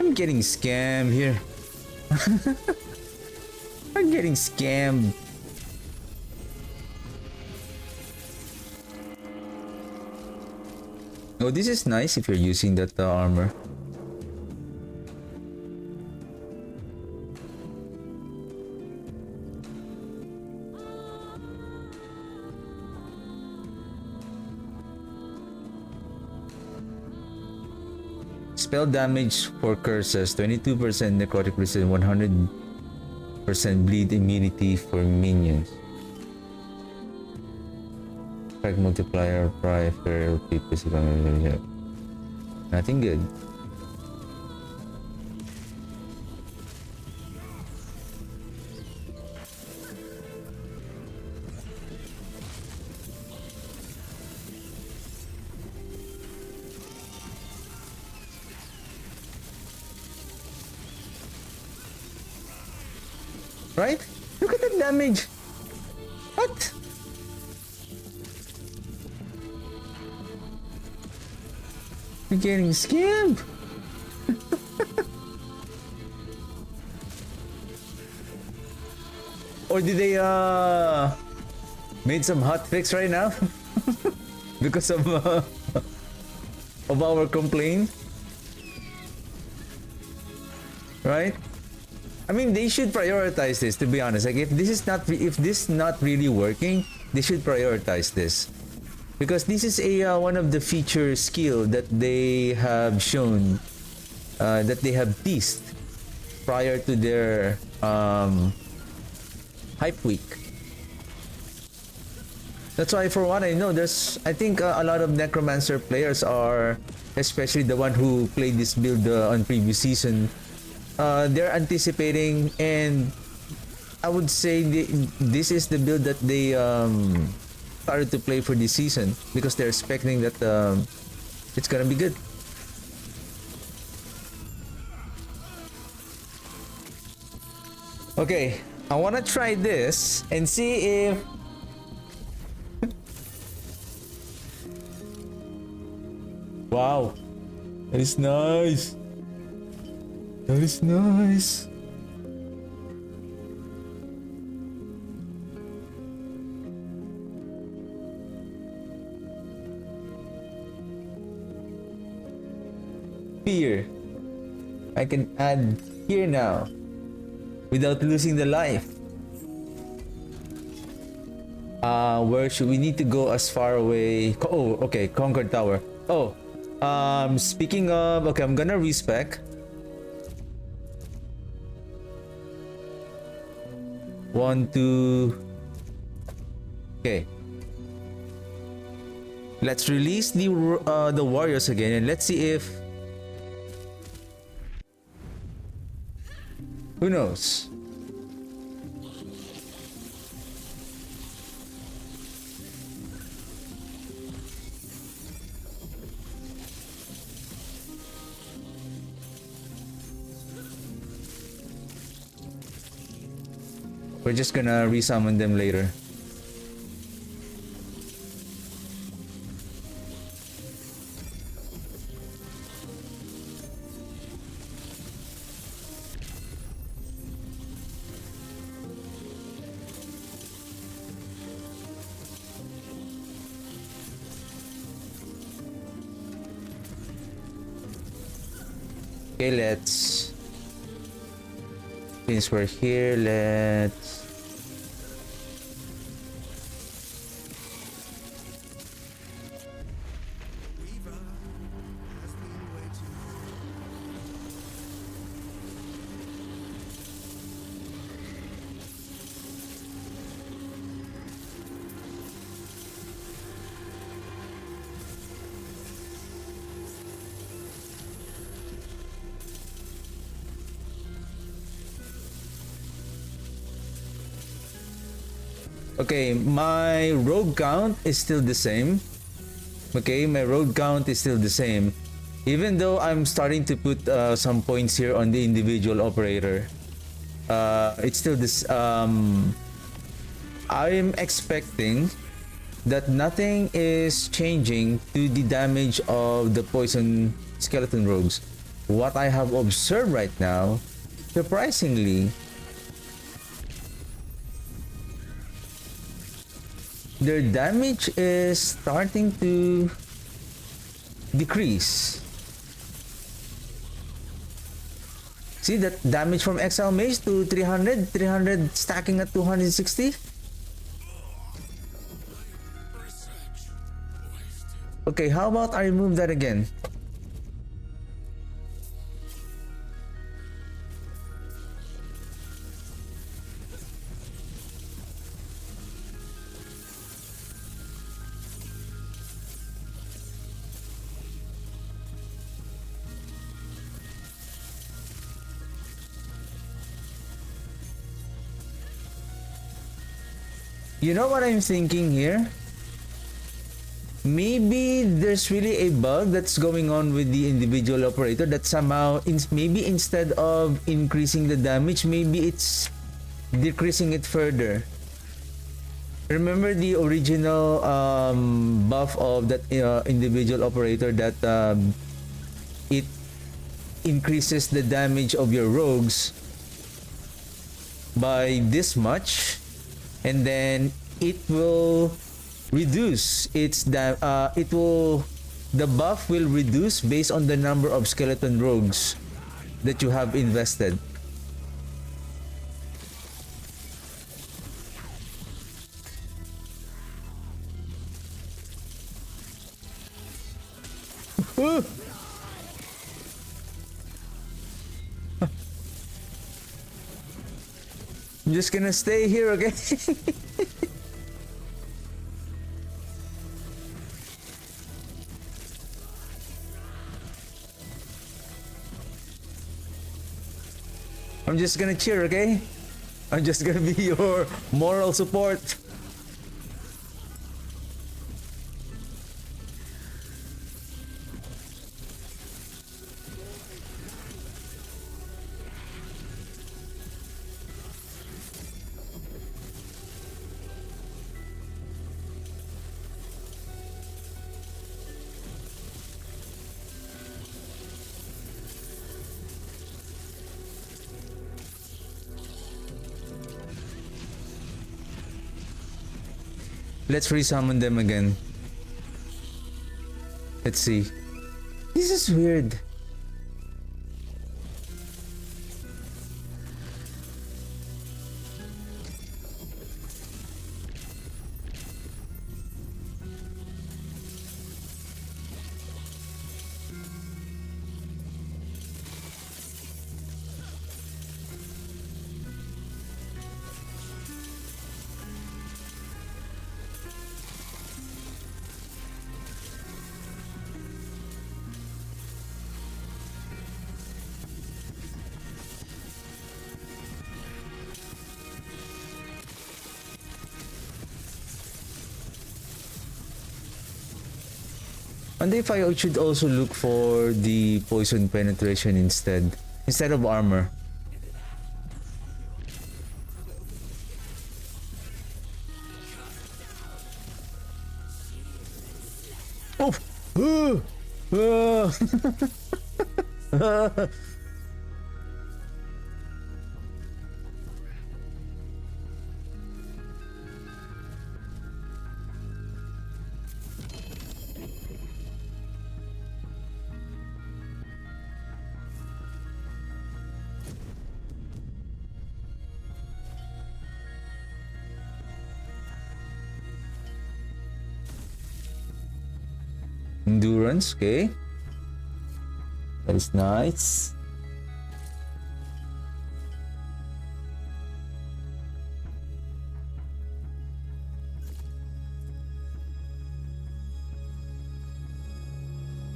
I'm getting scammed here. I'm getting scammed. Oh, this is nice if you're using that armor. Spell damage for curses, 22% necrotic resistance, 100% bleed immunity for minions. Strike multiplier, Phraiye, Phraiye, physical. Nothing good. Right? Look at that damage. What? You're getting scammed. Or did they made some hot fix right now because of our complaint, right? I mean, they should prioritize this. To be honest, like if this not really working, they should prioritize this, because this is a one of the feature skill that they have shown, that they have teased prior to their hype week. That's why, for what I know, I think a lot of Necromancer players are, especially the one who played this build on previous season, they're anticipating, and I would say this is the build that they started to play for this season, because they're expecting that it's gonna be good. Okay, I wanna try this and see if wow, that is nice. That is nice. Fear. I can add here now without losing the life. Where should we need to go as far away? Oh, okay, Conquered Tower. Oh, speaking of, okay, I'm gonna respec. One, two. Okay. Let's release the warriors again, and let's see if, who knows? We're just gonna resummon them later. Okay, let's, since we're here, let's okay, my rogue count is still the same. Okay, my rogue count is still the same. Even though I'm starting to put some points here on the individual operator. It's still this, I'm expecting that nothing is changing to the damage of the poison skeleton rogues. What I have observed right now, surprisingly, their damage is starting to decrease. See that damage from Exile Mage to 300, 300 stacking at 260. Okay, how about I remove that again? You know what I'm thinking here? Maybe there's really a bug that's going on with the individual operator that somehow, maybe instead of increasing the damage, maybe it's decreasing it further. Remember the original buff of that individual operator that increases the damage of your rogues by this much, and then it will reduce the buff will reduce based on the number of skeleton rogues that you have invested. I'm just gonna stay here, okay? I'm just gonna cheer, okay? I'm just gonna be your moral support. Let's resummon them again. Let's see. This is weird. And if I should also look for the poison penetration instead of armor. Oh! Endurance, okay. That is nice.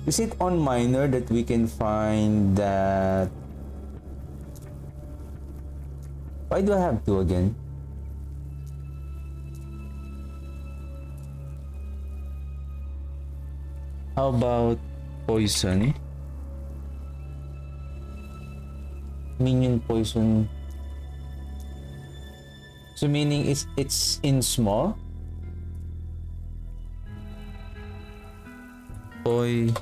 Is it on minor that we can find that? Why do I have two again? How about poison? Minion poison. So meaning it's in small? Poison.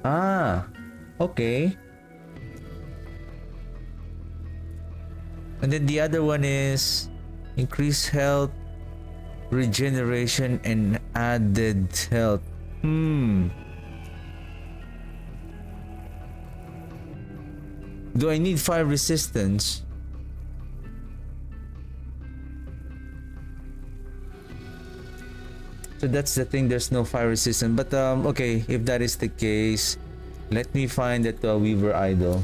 Ah, okay. And then the other one is increase health, regeneration, and added health. Do I need fire resistance? So that's the thing, there's no fire resistance. But okay, if that is the case, let me find that Weaver Idol.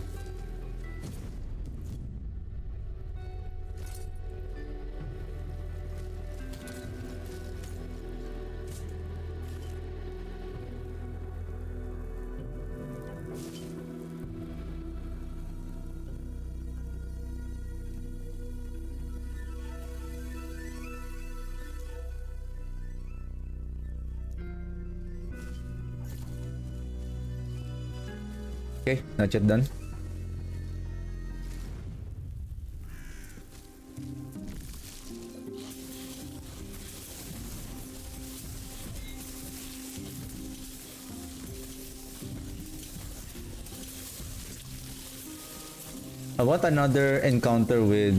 Okay, not yet done. I want another encounter with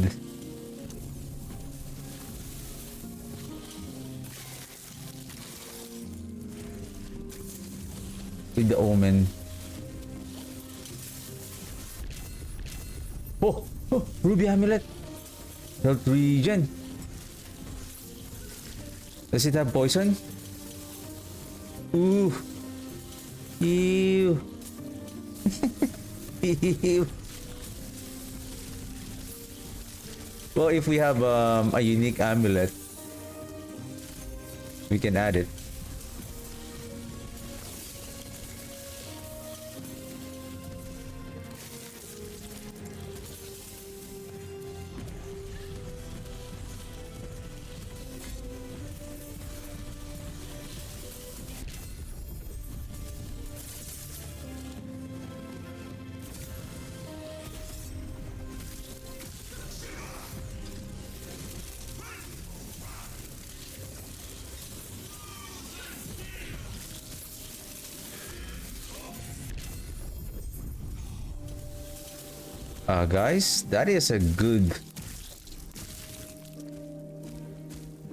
the omen. Oh, oh, ruby amulet. Health regen. Does it have poison? Ooh. Ew. Ew. Well, if we have a unique amulet, we can add it. Guys, that is a good...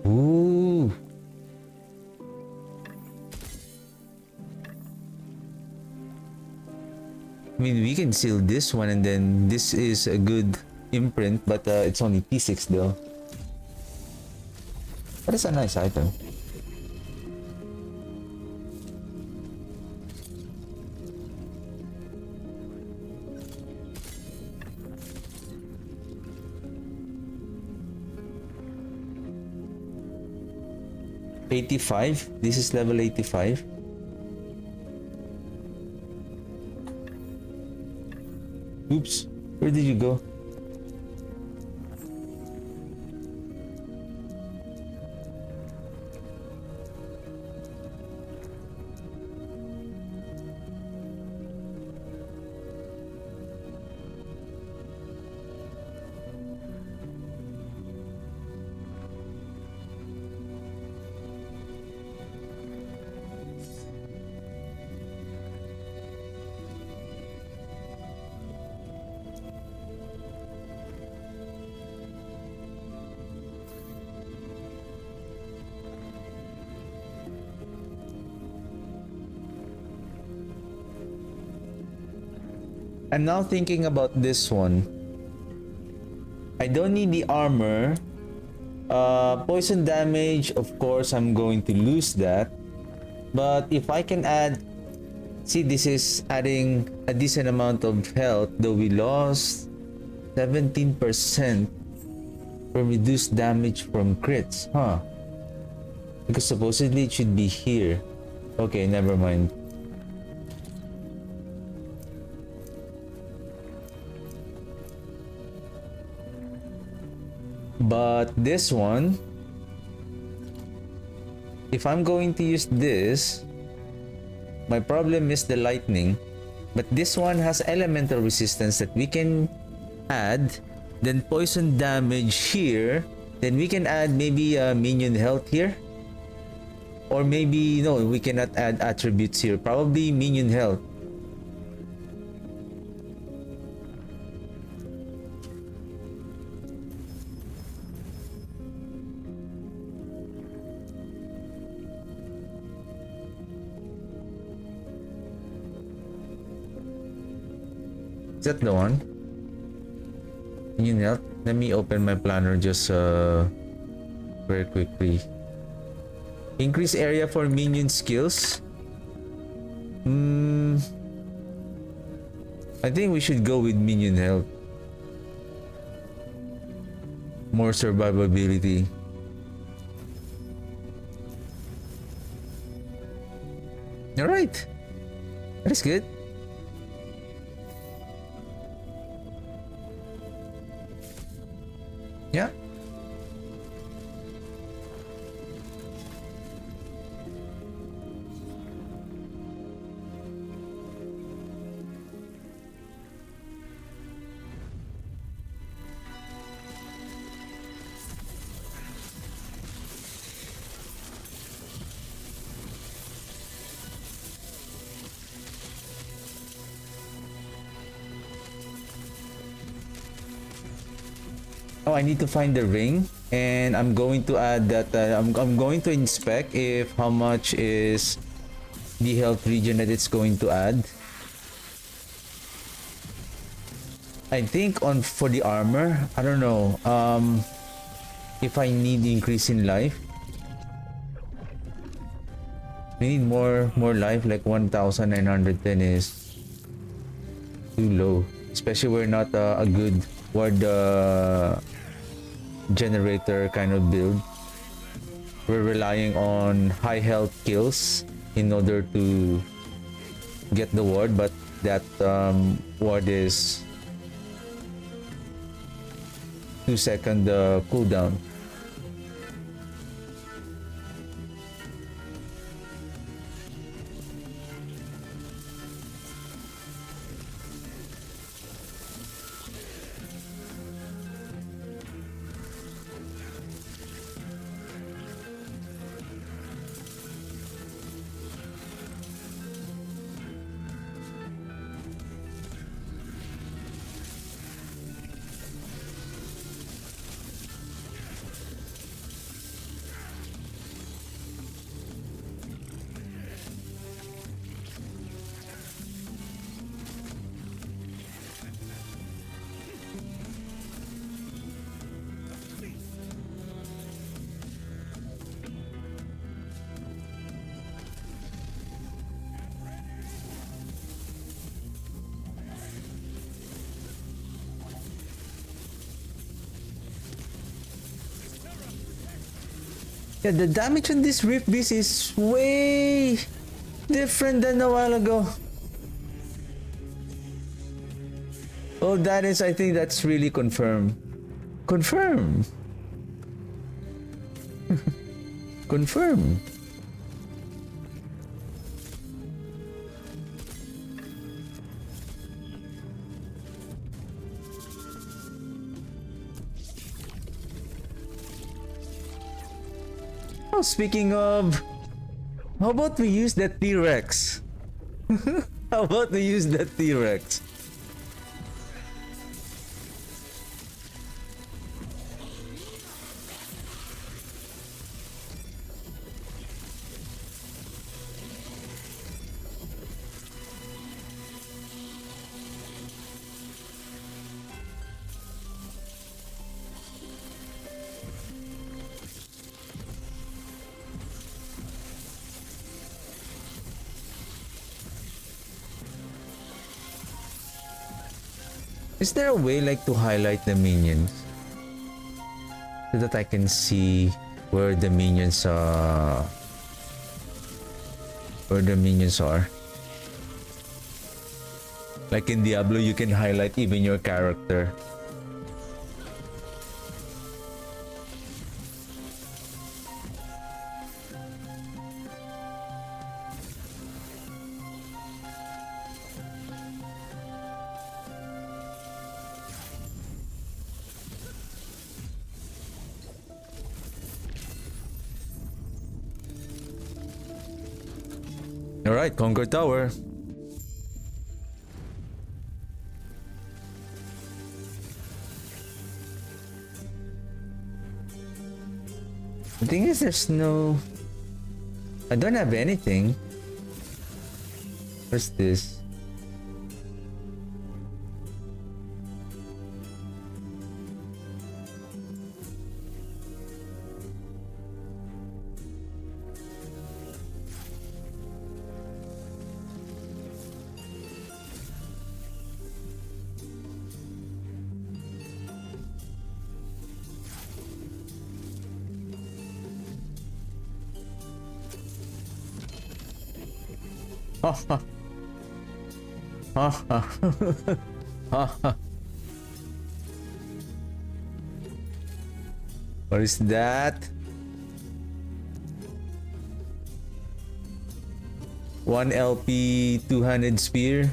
Ooh. I mean, we can seal this one, and then this is a good imprint, but it's only P6 though. That is a nice item. $85. This is level 85. Oops, where did you go? I'm now thinking about this one. I don't need the armor. Poison damage, of course, I'm going to lose that. But if I can add... See, this is adding a decent amount of health, though we lost 17% from reduced damage from crits. Huh. Because supposedly it should be here. Okay, never mind. But this one, if I'm going to use this, my problem is the lightning. But this one has elemental resistance that we can add. Then poison damage here. Then we can add maybe minion health here. Or maybe, no, we cannot add attributes here. Probably minion health. Is that the one? Minion health? Let me open my planner just very quickly. Increase area for minion skills. I think we should go with minion health. More survivability. Alright. That is good. Yeah. Oh, I need to find the ring, and I'm going to add that. I'm going to inspect if how much is the health region that it's going to add. I think on for the armor, I don't know. If I need the increase in life, I need more life. Like 1,910 is too low, especially we're not a good ward generator kind of build. We're relying on high health kills in order to get the ward, but that ward is 2-second cooldown. Yeah, the damage on this Rift Beast is way different than a while ago. Oh, that is, I think that's really confirmed. Confirm. Confirm. Oh, speaking of, how about we use that T-Rex? How about we use that T-Rex? Is there a way like to highlight the minions so that I can see where the minions are? Where the minions are? Like in Diablo, you can highlight even your character. Alright, Conquer Tower. The thing is, there's no... I don't have anything. What's this? Ha ha. Ha ha. Ha ha. What is that? 1 LP 200 spear.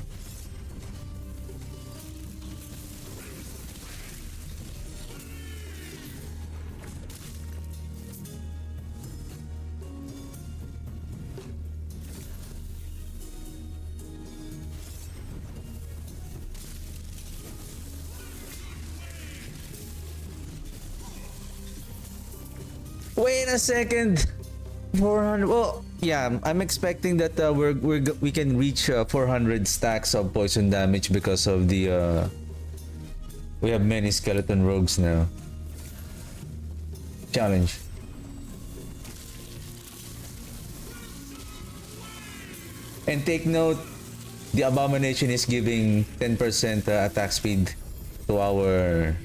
Wait a second. 400. Well, yeah, I'm expecting that we can reach 400 stacks of poison damage because of the we have many skeleton rogues now. Challenge. And take note, the abomination is giving 10% attack speed to our.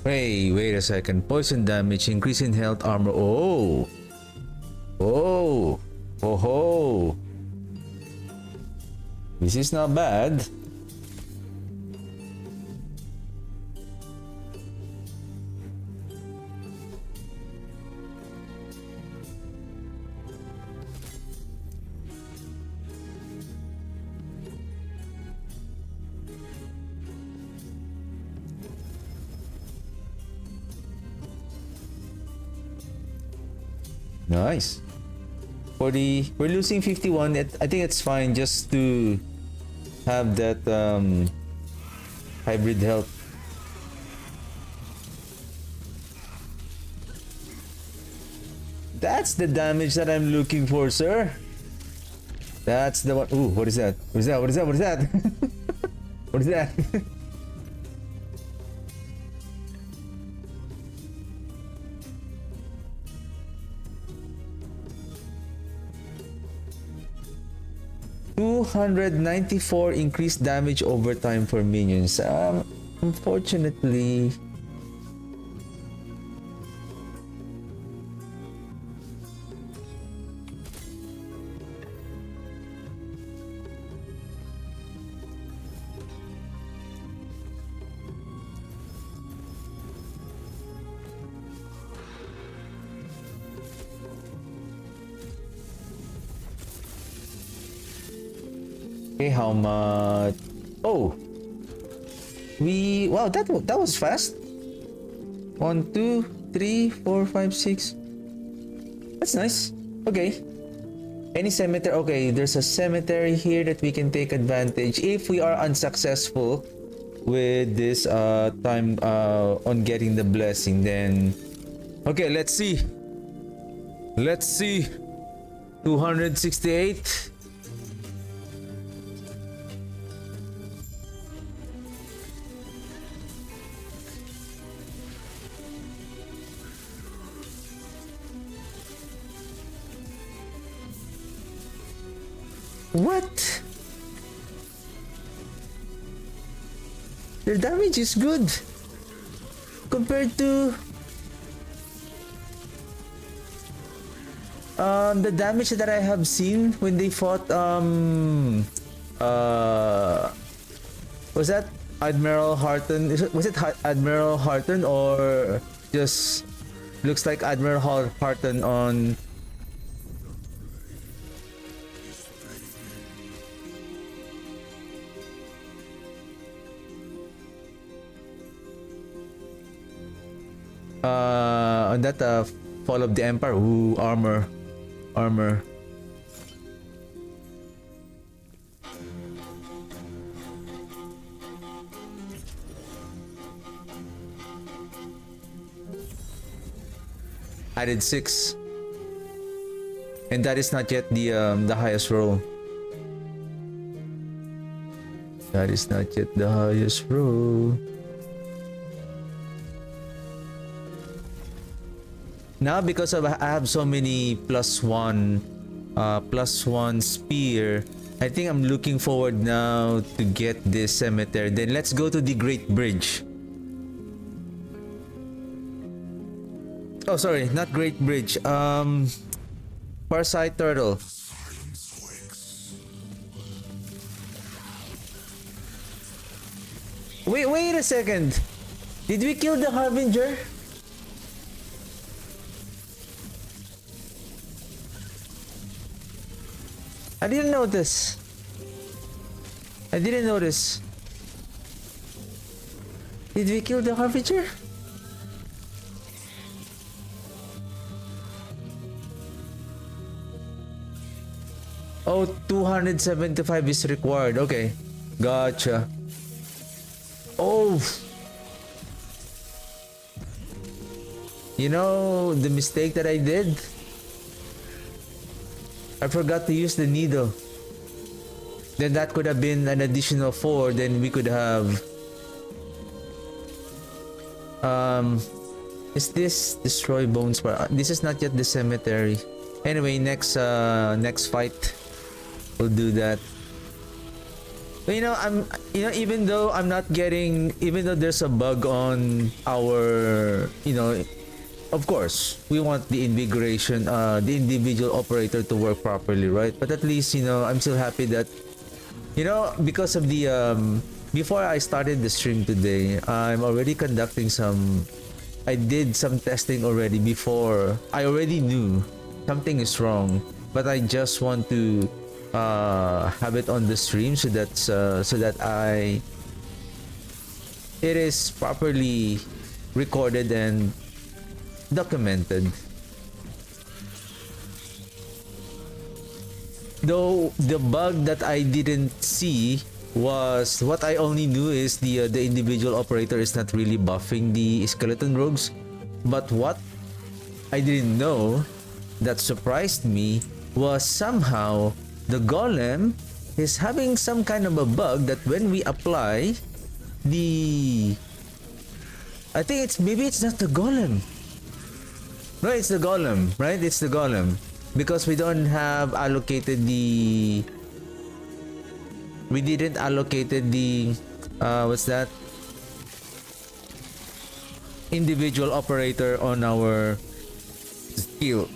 Hey, wait a second. Poison damage, increase in health, armor. Oh! Oh! Oh ho! This is not bad. Nice. We're losing 51. I think it's fine just to have that hybrid health. That's the damage that I'm looking for, sir. That's the one. Ooh, what is that? What is that? What is that? What is that? What is that? 294 increased damage over time for minions. Unfortunately. Okay, how much? Oh, wow, that was fast. 1, 2, 3, 4, 5, 6. That's nice. Okay. Any cemetery? Okay, there's a cemetery here that we can take advantage if we are unsuccessful with this time on getting the blessing. Then, okay, let's see. Let's see. 268. What? Their damage is good compared to the damage that I have seen when they fought was that Admiral Harton? Was it Admiral Harton or just looks like Admiral Harton on that Fall of the Empire? Ooh, armor. Added 6, and that is not yet the highest roll. That is not yet the highest roll. Now, because of I have so many +1 spear, I think I'm looking forward now to get this cemetery. Then let's go to the Great Bridge. Oh, sorry, not Great Bridge. Farsight Turtle. Wait a second. Did we kill the Harbinger? I didn't notice. I didn't notice. Did we kill the Harbinger? Oh, 275 is required. Okay. Gotcha. Oh. You know the mistake that I did? I forgot to use the needle. Then that could have been an additional 4. Then we could have... Is this destroy bones? This is not yet the cemetery. Anyway, next fight, we'll do that. But even though I'm not getting, even though there's a bug on our, of course, we want the invigoration, the individual operator to work properly, right? But at least, I'm still happy that, because of the, before I started the stream today, I'm already conducting I did some testing already before. I already knew something is wrong, but I just want to have it on the stream so that it is properly recorded and documented. Though the bug that I didn't see was, what I only knew is the individual operator is not really buffing the skeleton rogues. But what I didn't know that surprised me was somehow the golem is having some kind of a bug that when we apply the... I think maybe it's not the golem. No, it's the golem, right? It's the golem. Because we don't have allocated the... We didn't allocated the... what's that? Individual operator on our skill.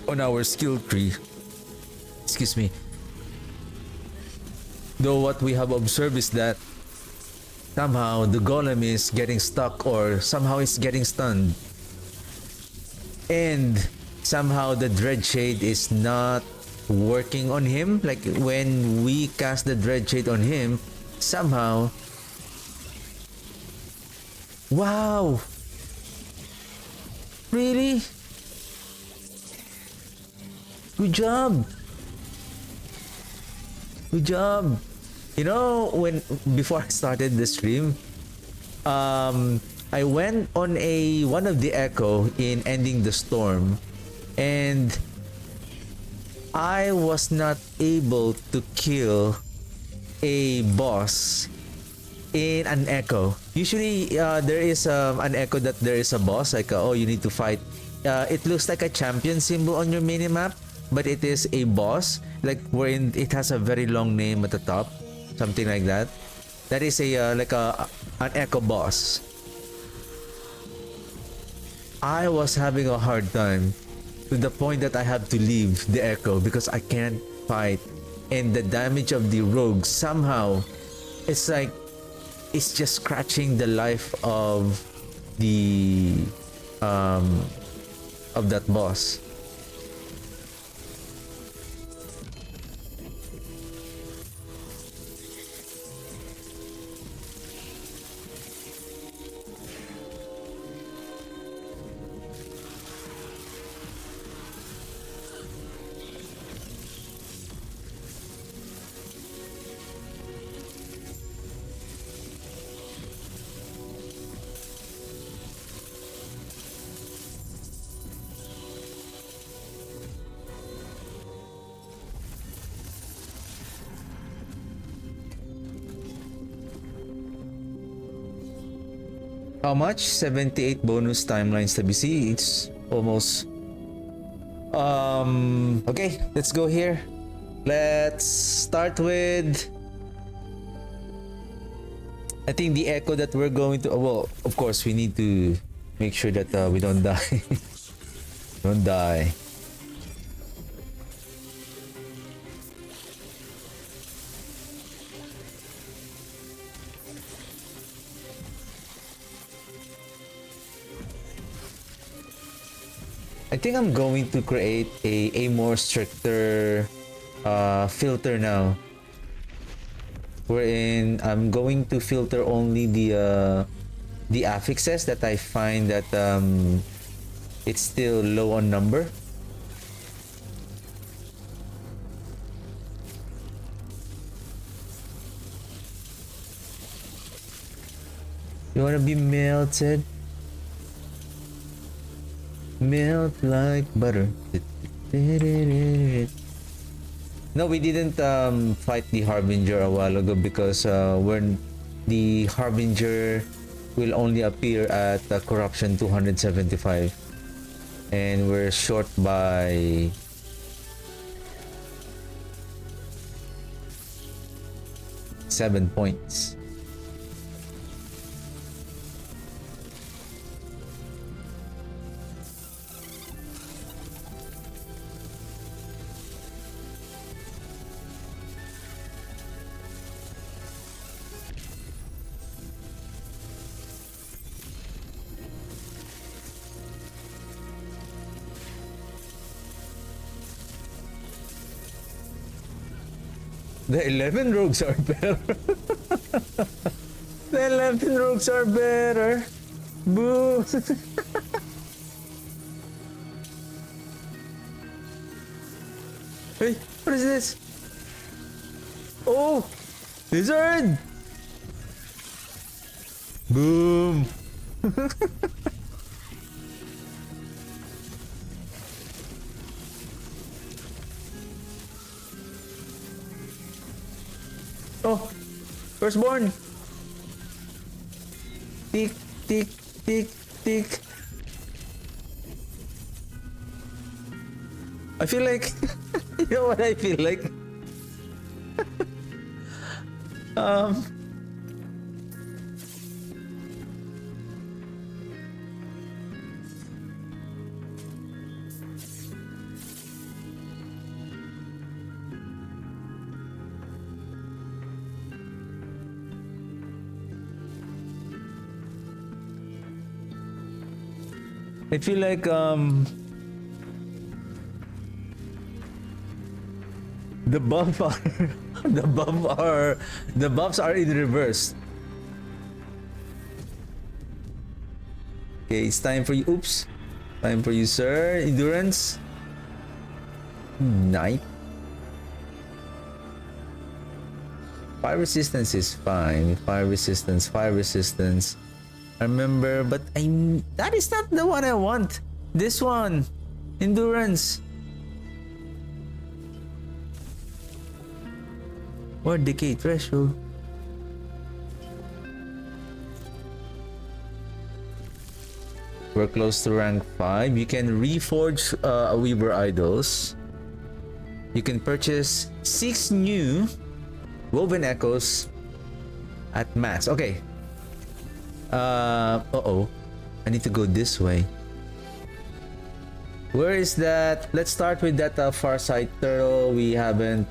On our skill tree. Excuse me. Though what we have observed is that somehow the golem is getting stuck or somehow it's getting stunned. And somehow the dread shade is not working on him. Like when we cast the dread shade on him, somehow... Wow! Really? Good job! Good job! Before I started the stream, I went on one of the echo in Ending the Storm, and I was not able to kill a boss in an echo. Usually, there is an echo that there is a boss, like, you need to fight. It looks like a champion symbol on your minimap, but it is a boss, like wherein it has a very long name at the top, something like that. That is an echo boss. I was having a hard time to the point that I have to leave the echo because I can't fight, and the damage of the rogue somehow, it's like it's just scratching the life of the of that boss. How much? 78 bonus timelines to BC. It's almost... Okay, let's go here. Let's start with... I think the echo that we're going to... Well, of course, we need to make sure that we don't die. Don't die. I think I'm going to create a more stricter filter now, wherein I'm going to filter only the affixes that I find that it's still low on number. You wanna be melted? Melt like butter. No, we didn't fight the Harbinger a while ago because when the Harbinger will only appear at Corruption 275 and we're short by 7 points. The 11 rogues are better. The 11 rogues are better. Boo. Hey, what is this? Oh, lizard. Boom. Oh, firstborn. Tick, tick, tick, tick. I feel like, you know what I feel like? um, I feel like the buff are the buffs are in reverse. Okay, it's time for you. Oops. Time for you, sir. Endurance. Knight. Fire resistance is fine. Fire resistance, fire resistance. I remember, but that is not the one I want. This one. Endurance. Or decay threshold. We're close to rank 5. You can reforge Weaver Idols. You can purchase 6 new Woven Echoes at max. Okay. Uh-oh. I need to go this way. Where is that? Let's start with that Farsight Turtle. We haven't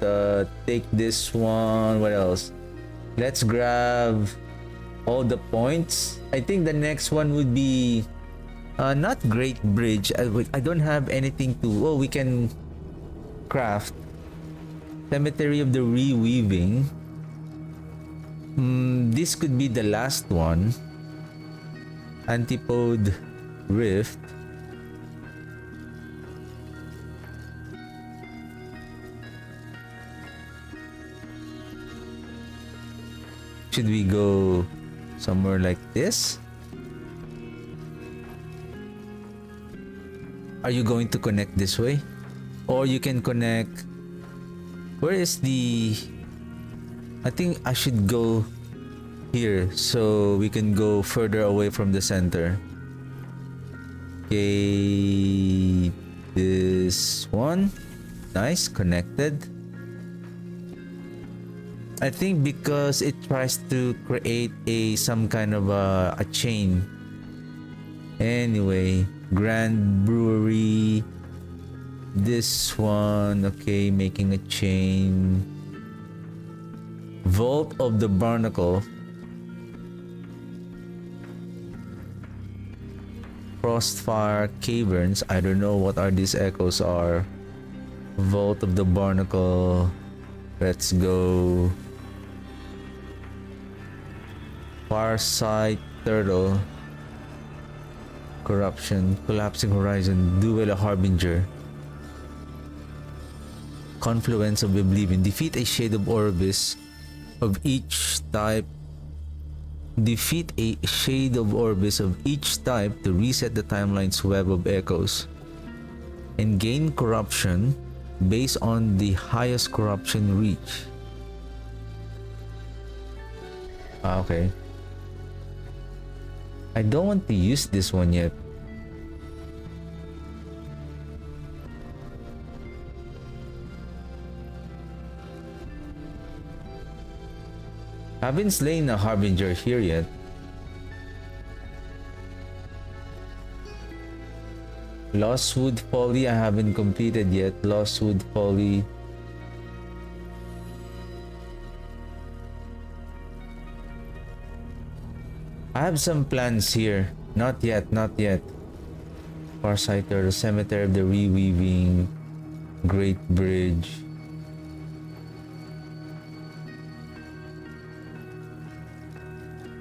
take this one. What else? Let's grab all the points. I think the next one would be not Great Bridge. I don't have anything to... Oh, we can craft Cemetery of the Reweaving. This could be the last one. Antipode Rift. Should we go somewhere like this? Are you going to connect this way? Or you can connect... Where is the... I think I should go here so we can go further away from the center. Okay, this one. Nice, connected. I think because it tries to create some kind of a chain. Anyway, Grand Brewery. This one, okay, making a chain. Vault of the Barnacle. Frostfire Caverns. I don't know what are these echoes are. Vault of the Barnacle. Let's go. Farsight Turtle. Corruption. Collapsing Horizon. Duel a Harbinger. Confluence of Oblivion. Defeat a Shade of Orbis of each type. Defeat a Shade of Orbis of each type to reset the timeline's web of echoes. And gain corruption based on the highest corruption reach. Okay. I don't want to use this one yet. I haven't slain a Harbinger here yet. Lostwood Folly I haven't completed yet. Lostwood Folly. I have some plans here. Not yet, not yet. Farsighter, the Cemetery of the Reweaving, Great Bridge.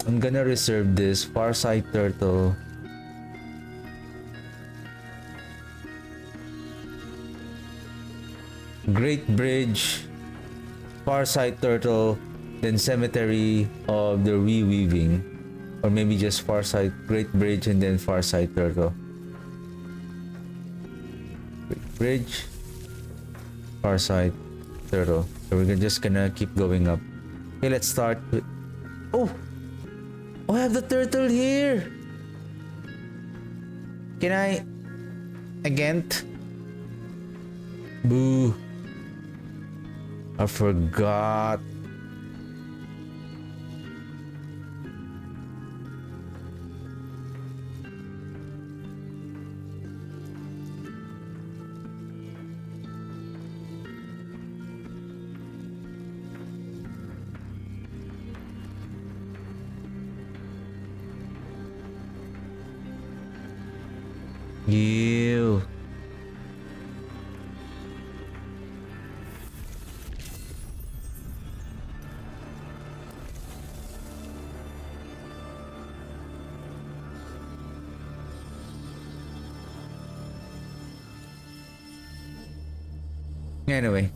I'm gonna reserve this. Farsight Turtle. Great Bridge, Farsight Turtle, then Cemetery of the Reweaving. Or maybe just Farsight, Great Bridge, and then Farsight Turtle. Great Bridge, Farsight Turtle. So we're just gonna keep going up. Okay, let's start with... Oh! Oh, I have the turtle here! Can I... Again? Boo! I forgot. You. Anyway.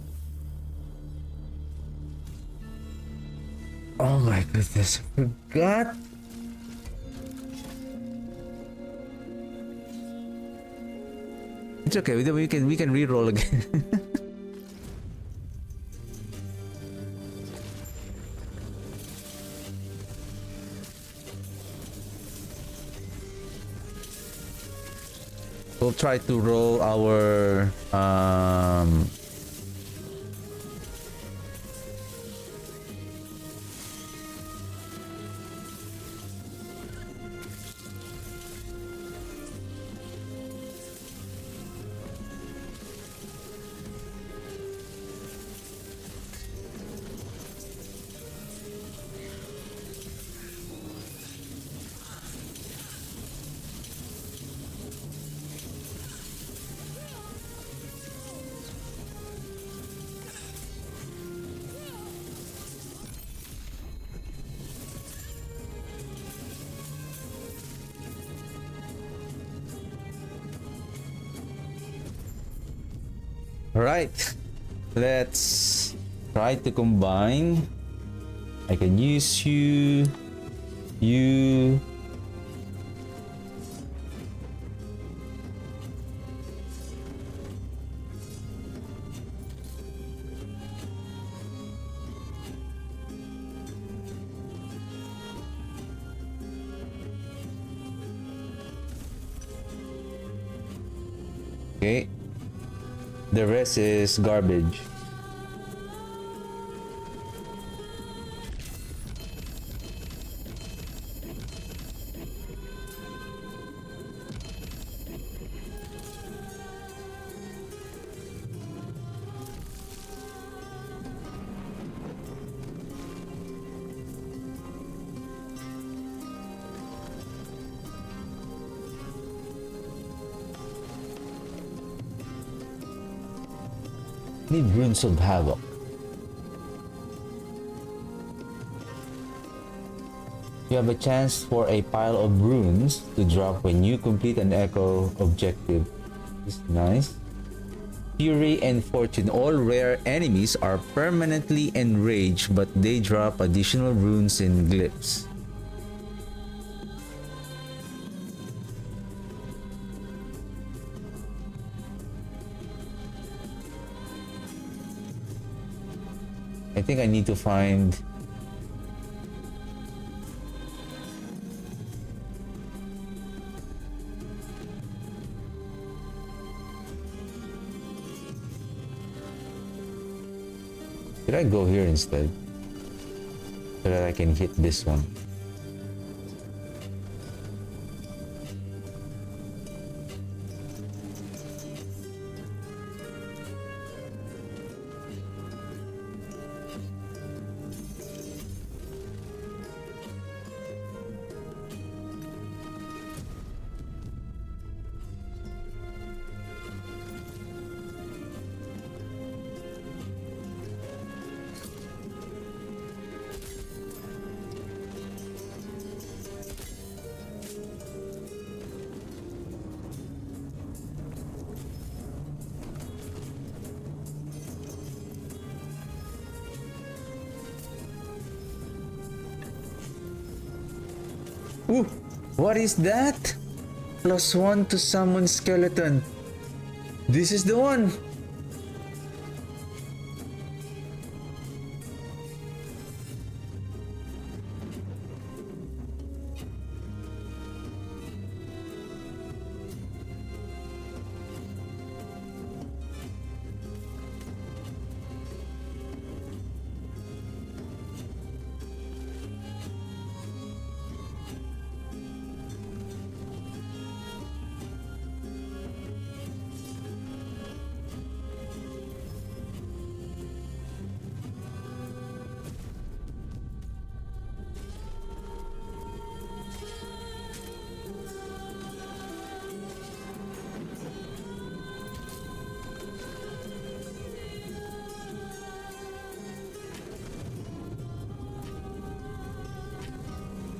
Oh my goodness, I forgot. It's okay, we can re-roll again. We'll try to roll our Alright, let's try to combine. I can use you. Okay. The rest is garbage. Need runes of havoc. You have a chance for a pile of runes to drop when you complete an echo objective. This is nice. Fury and Fortune. All rare enemies are permanently enraged, but they drop additional runes and glyphs. I think I need to find... Should I go here instead? So that I can hit this one. Ooh, what is that? +1 to summon skeleton. This is the one.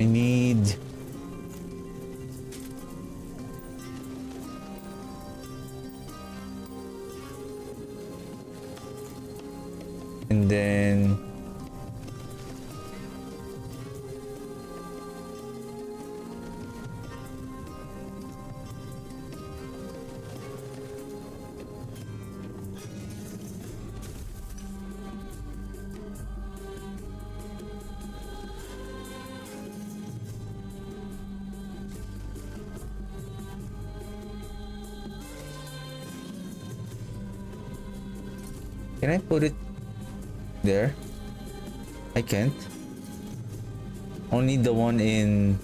I need... And then... Can I put it there? I can't. Only the one in...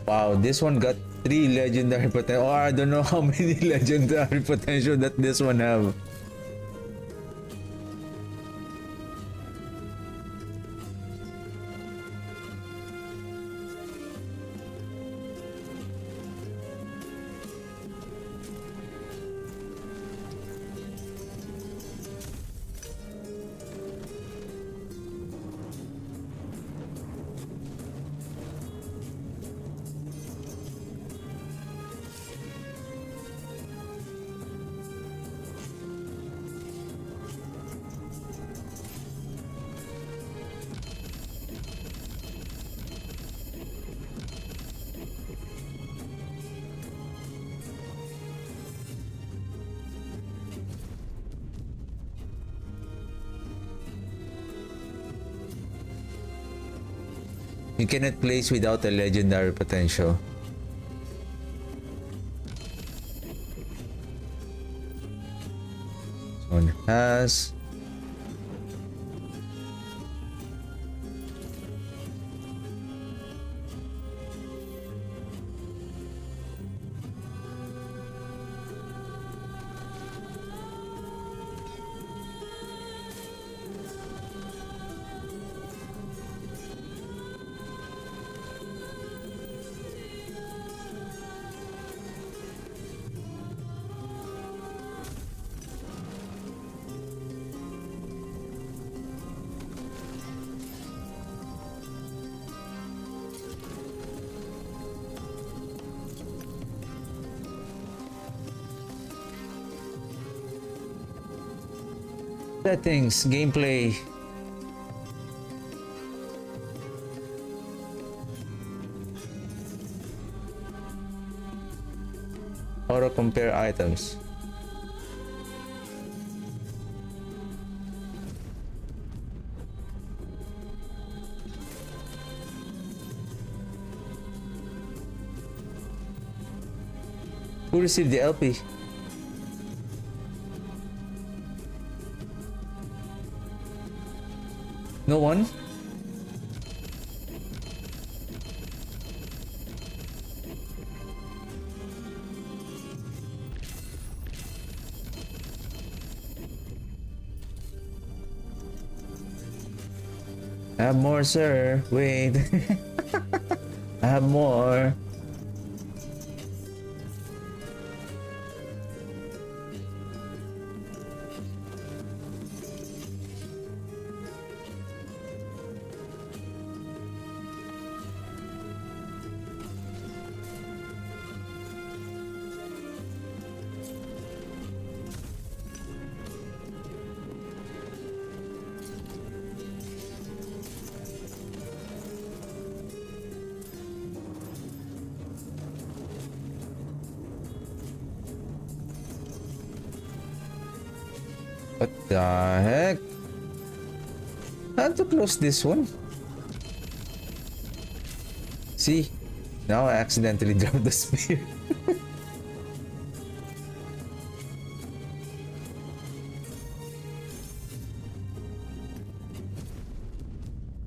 Wow, this one got 3 legendary potential. Oh, I don't know how many legendary potential that this one have. You cannot place without a legendary potential. This one has... Settings, gameplay. Auto compare items. Who received the LP? No one? I have more, sir. Wait. I have more. What the heck? I have to close this one. See? Now I accidentally dropped the spear.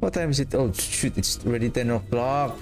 What time is it? Oh shoot, it's already 10 o'clock.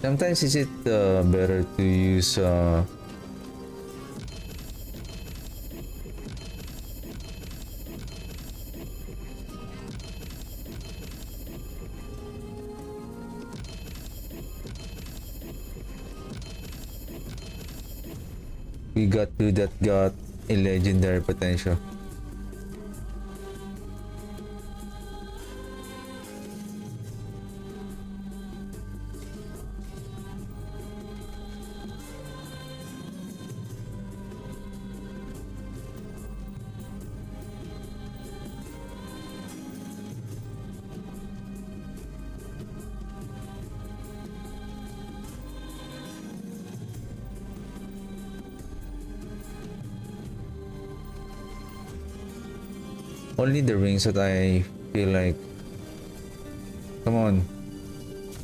Sometimes is it better to use we got two that got a legendary potential. Only the rings that I feel like. Come on.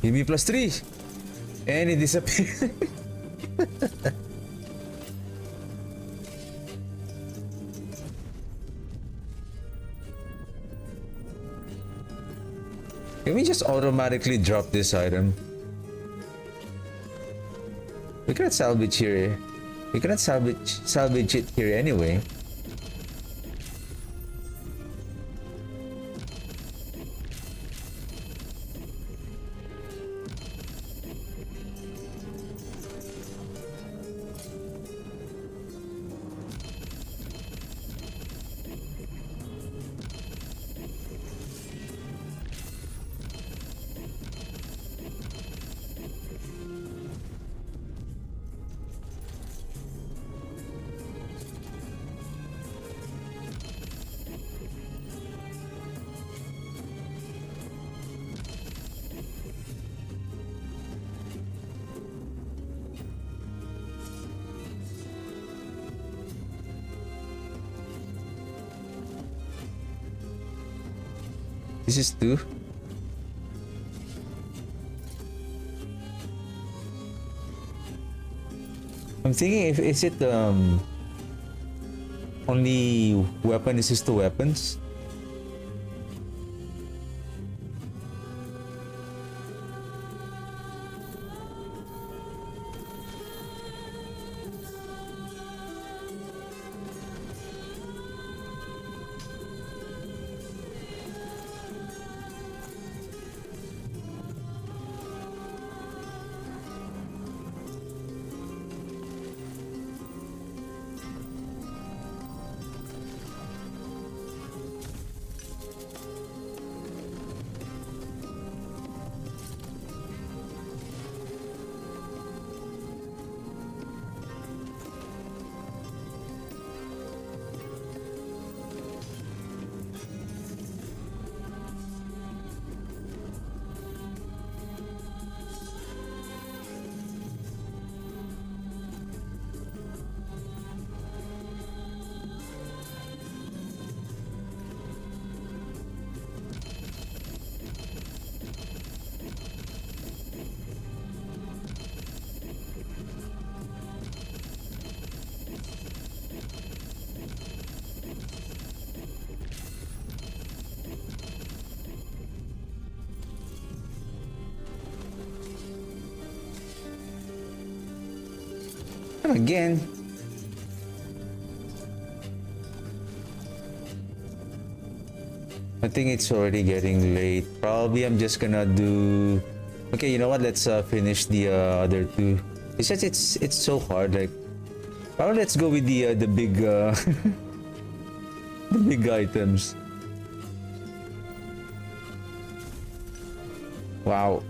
Give me +3. And it disappeared. Can we just automatically drop this item? We cannot salvage here. We cannot salvage it here anyway. This is 2. I'm thinking if is it only weapon, is this 2 weapons? Again. I think it's already getting late. Probably I'm just gonna do... Okay, you know what? Let's finish the other two. It's just it's so hard. Like, probably let's go with the big the big items. Wow.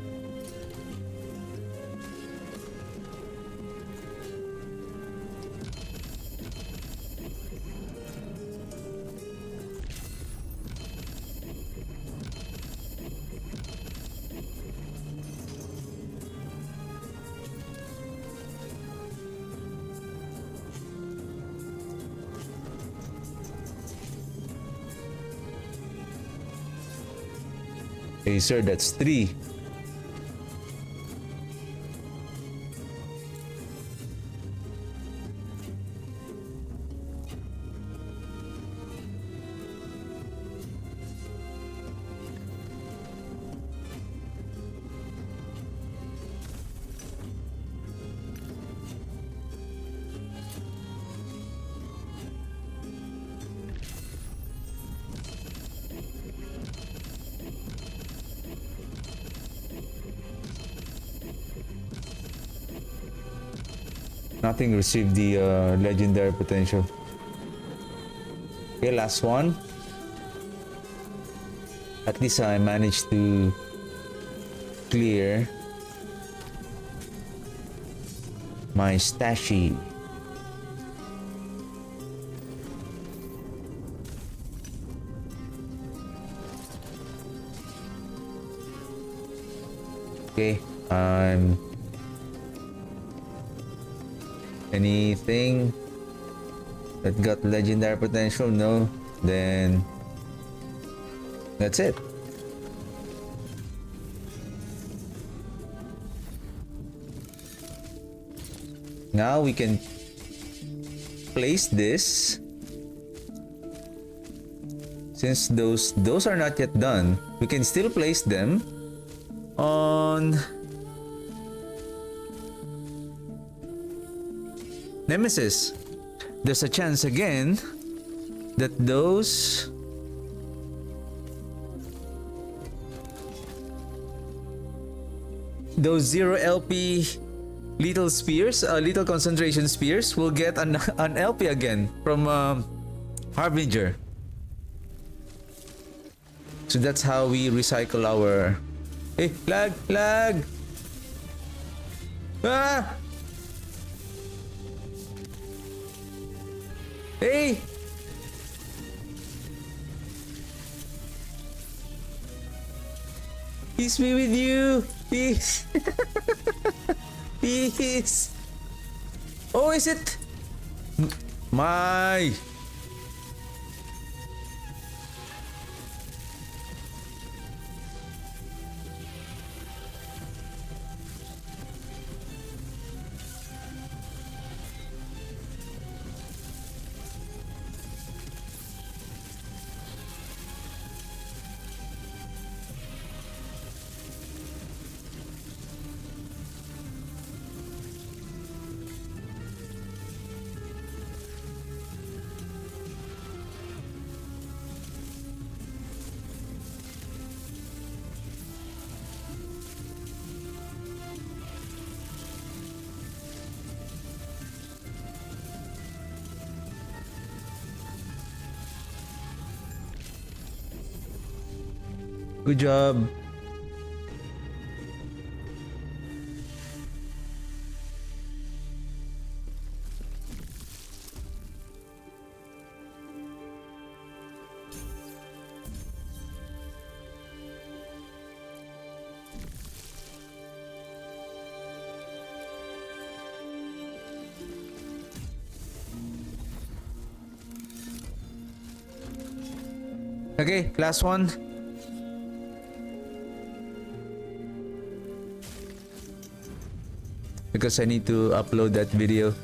Hey, sir, that's 3. Nothing received the legendary potential. Okay, last one. At least I managed to clear my stashy. Okay, anything that got legendary potential? No. Then that's it. Now we can place this. Since those are not yet done, we can still place them on Nemesis. There's a chance again that those zero LP little spears, little concentration spears, will get an LP again from Harbinger. So that's how we recycle our... Hey, lag! Ah! Hey! Peace be with you! Peace! Peace! Oh, is it? My... Good job. Okay, last one. Because I need to upload that video.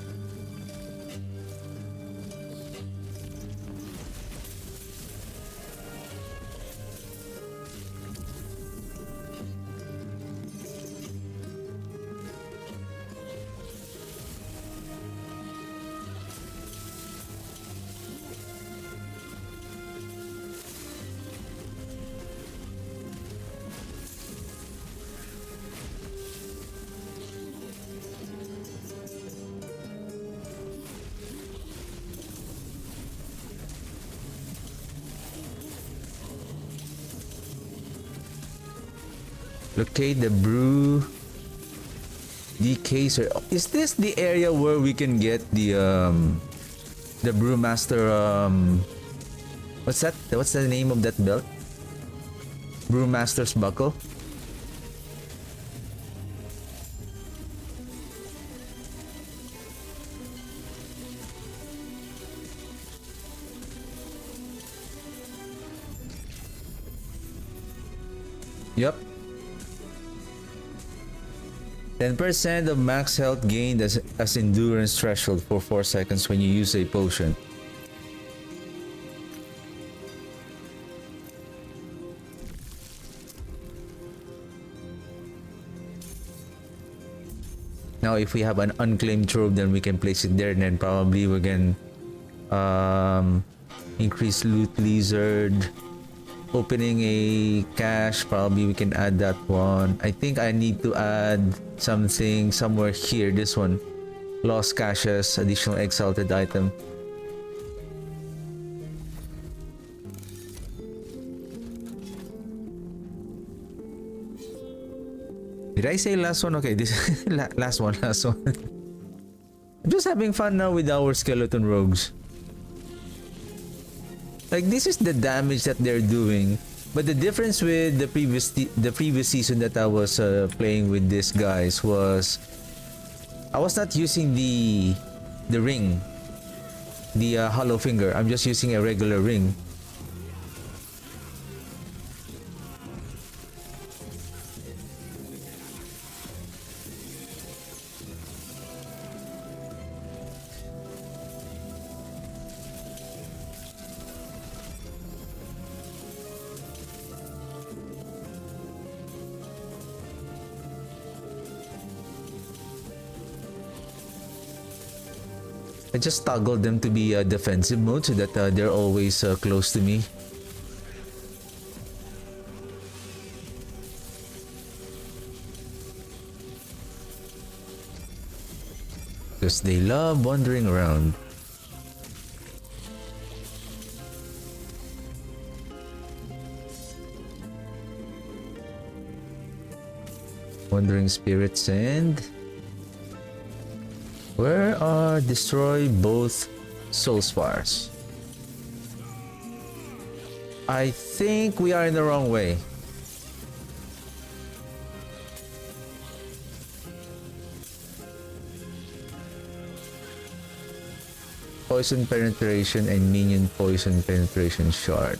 Locate the brew decaser. Is this the area where we can get the brewmaster what's that? What's the name of that belt? Brewmaster's buckle? Yep. 10% of max health gained as endurance threshold for 4 seconds when you use a potion. Now if we have an unclaimed trove, then we can place it there, and then probably we can increase loot lizard. Opening a cache, probably we can add that one. I think I need to add something somewhere here. This one, lost caches, additional exalted item. Did I say last one? Okay, this last one. I'm just having fun now with our skeleton rogues. Like, this is the damage that they're doing, but the difference with the previous season that I was playing with these guys was I was not using the ring, the hollow finger. I'm just using a regular ring. I just toggled them to be defensive mode so that they're always close to me. Because they love wandering around. Wandering spirits and... where are destroy both soul spires? I think we are in the wrong way. Poison penetration and minion poison penetration shard.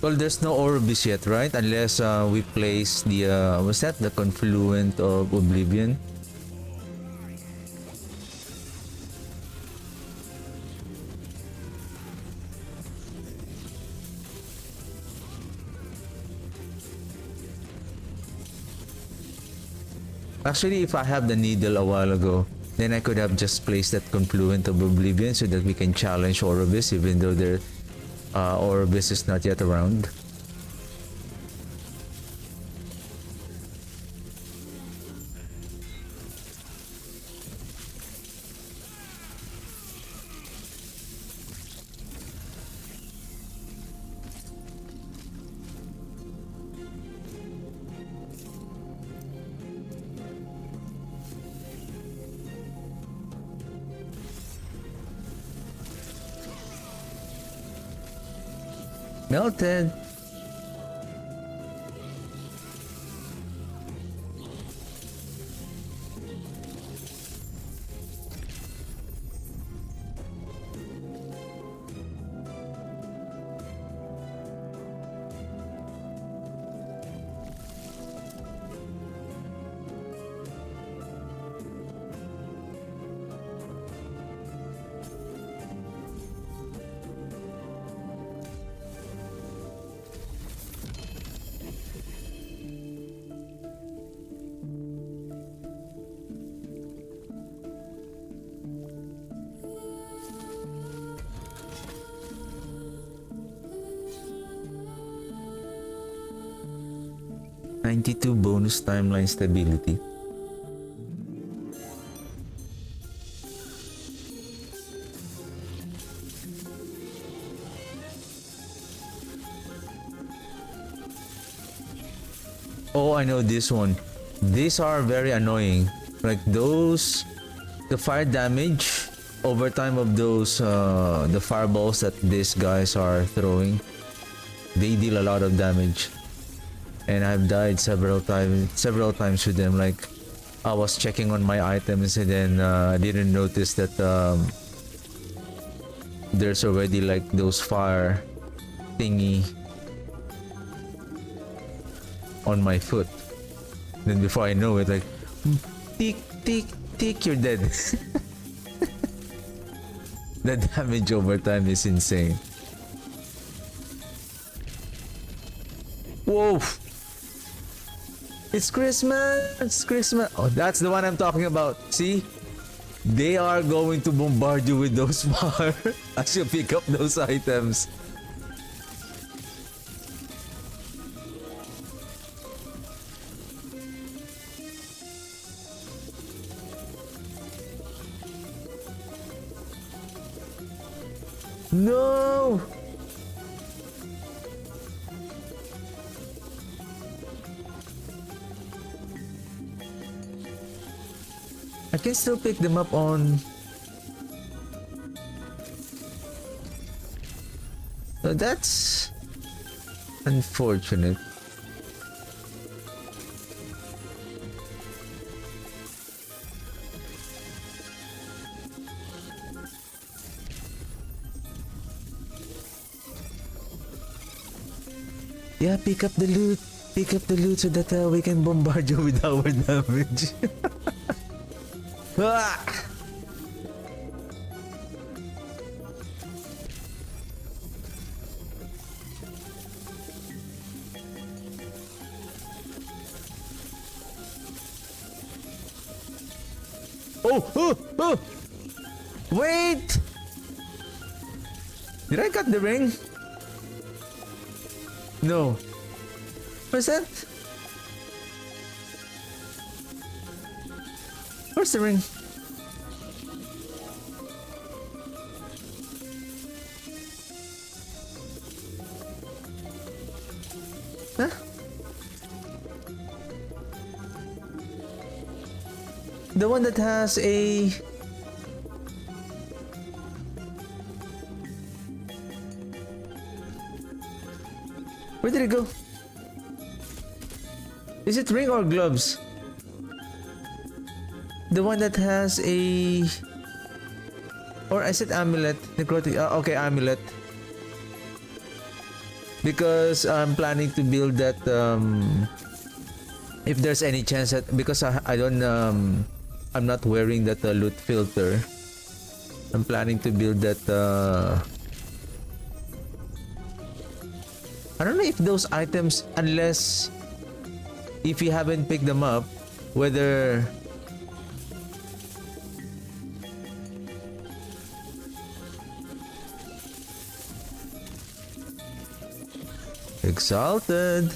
Well, there's no Orbis yet, right? Unless we place the, what's that? The Confluent of Oblivion. Actually, if I have the needle a while ago, then I could have just placed that Confluent of Oblivion so that we can challenge Orbis even though they're Orbis is not yet around. Melted. 92 bonus timeline stability. Oh, I know this one. These are very annoying. Like those, the fire damage over time of those, the fireballs that these guys are throwing. They deal a lot of damage. And I've died several times with them. Like I was checking on my items and then I didn't notice that there's already like those fire thingy on my foot. Then before I know it, like tick tick tick, you're dead. The damage over time is insane. Whoa! It's Christmas! It's Christmas! Oh, that's the one I'm talking about. See? They are going to bombard you with those fire as you pick up those items. No! I can still pick them up on... So that's... unfortunate. Yeah, pick up the loot. Pick up the loot so that we can bombard you with our damage. Ah! Oh, oh, oh! Wait! Did I cut the ring? No. Where's that? Where's the ring? Huh? The one that has a... Where did it go? Is it ring or gloves? The one that has a... Or I said amulet. Necrotic... okay, amulet. Because I'm planning to build that... if there's any chance that... Because I don't... I'm not wearing that loot filter. I'm planning to build that... I don't know if those items, unless if you haven't picked them up, whether exalted.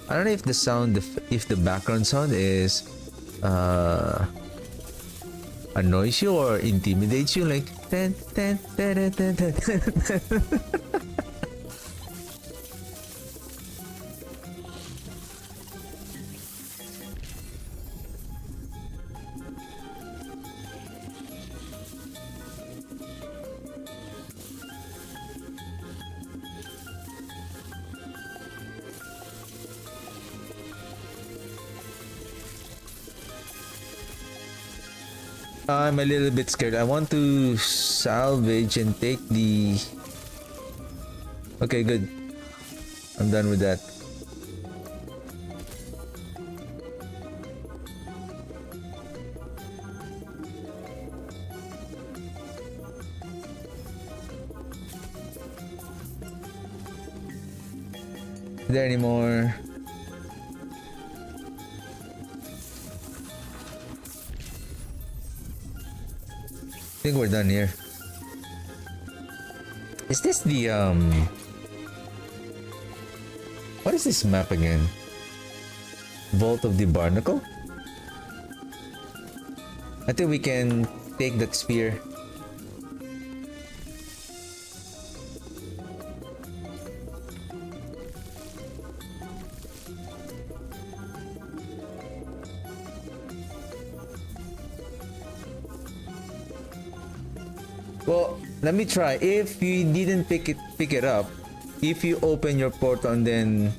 I don't know if the sound, if the background sound is annoys you or intimidates you, like ten, ten, ten, ten, ten, ten. I'm a little bit scared. I want to salvage and take the... Okay, good. I'm done with that. Is there any more? think we're done here. Is this the what is this map again? Vault of the Barnacle? I think we can take that spear. Well, let me try. If you didn't pick it up, if you open your portal and then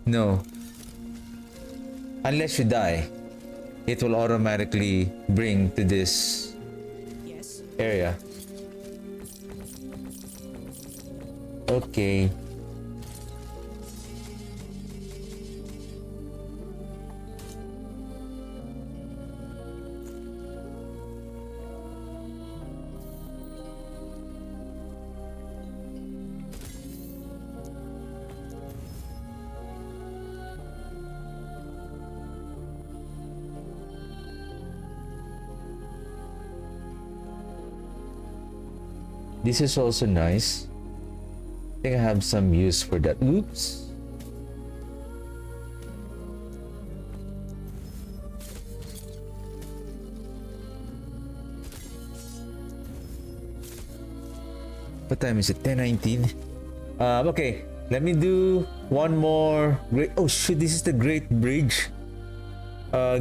no, unless you die, it will automatically bring to this area. Okay. This is also nice. I think I have some use for that. Oops. What time is it? 10:19. Okay, let me do one more great. Oh shoot, this is the Great Bridge.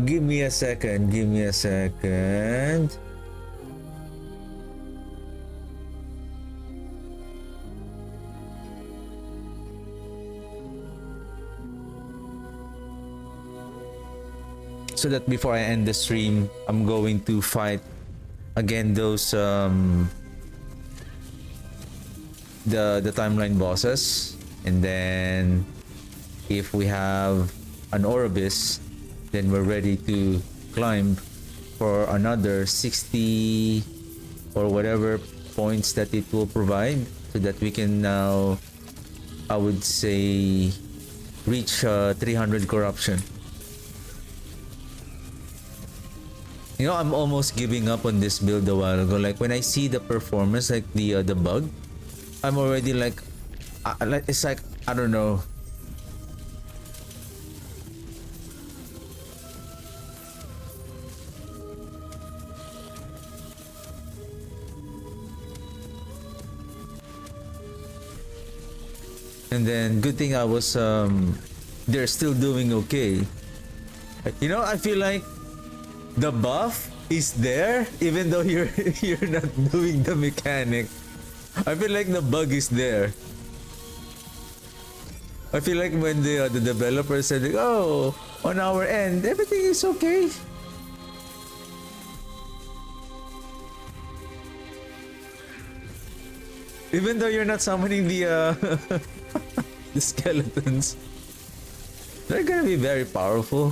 Give me a second. Give me a second. So that before I end the stream, I'm going to fight again those the timeline bosses, and then if we have an Oribis, then we're ready to climb for another 60 or whatever points that it will provide, so that we can now, I would say, reach 300 corruption. You know, I'm almost giving up on this build a while ago. Like when I see the performance, like the bug, I'm already like it's like, I don't know. And then good thing I was they're still doing okay. You know, I feel like the buff is there even though you're not doing the mechanic. I feel like the bug is there. I feel like when the developer said, oh, on our end everything is okay. Even though you're not summoning the the skeletons, they're gonna be very powerful.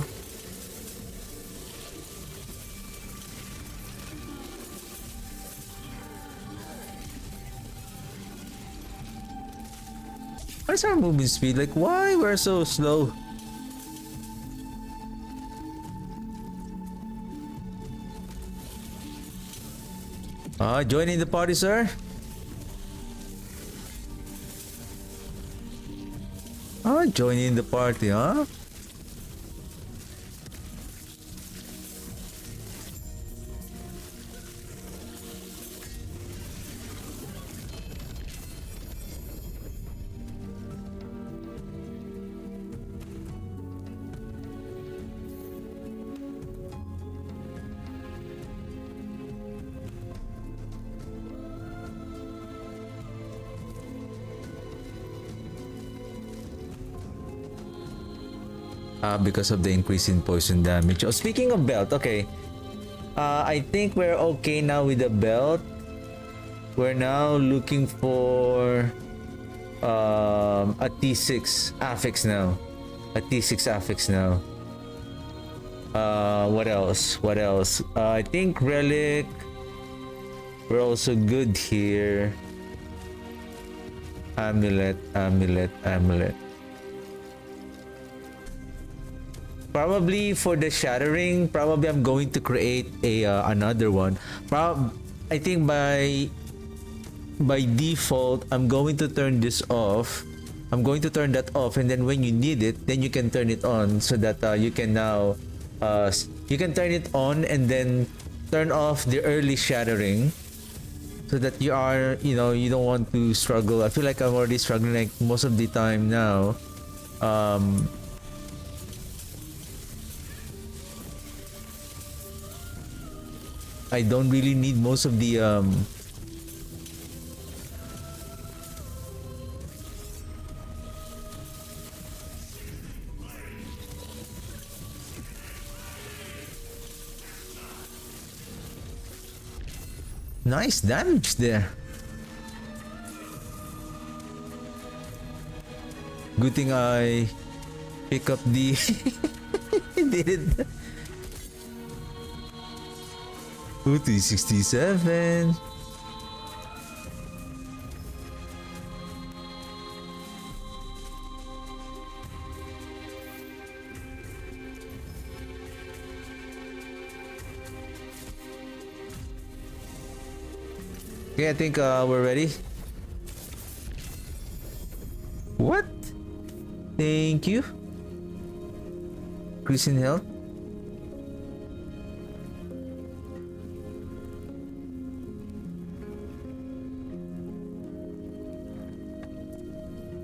What is our movement speed? Like, why we're so slow? Joining the party, sir? Joining the party, huh? Because of the increase in poison damage. Oh, speaking of belt, okay. I think we're okay now with the belt. We're now looking for a T6 affix now. A T6 affix now. What else? What else? I think relic. We're also good here. Amulet, amulet, amulet. Probably for the shattering, probably I'm going to create a another one. I think by default, I'm going to turn this off. I'm going to turn that off, and then when you need it, then you can turn it on so that you can now you can turn it on and then turn off the early shattering so that you don't want to struggle. I feel like I'm already struggling like most of the time now. Um, I don't really need most of the nice damage there. Good thing I pick up the did it. 267. Okay, I think we're ready. What? Thank you. Increase in health.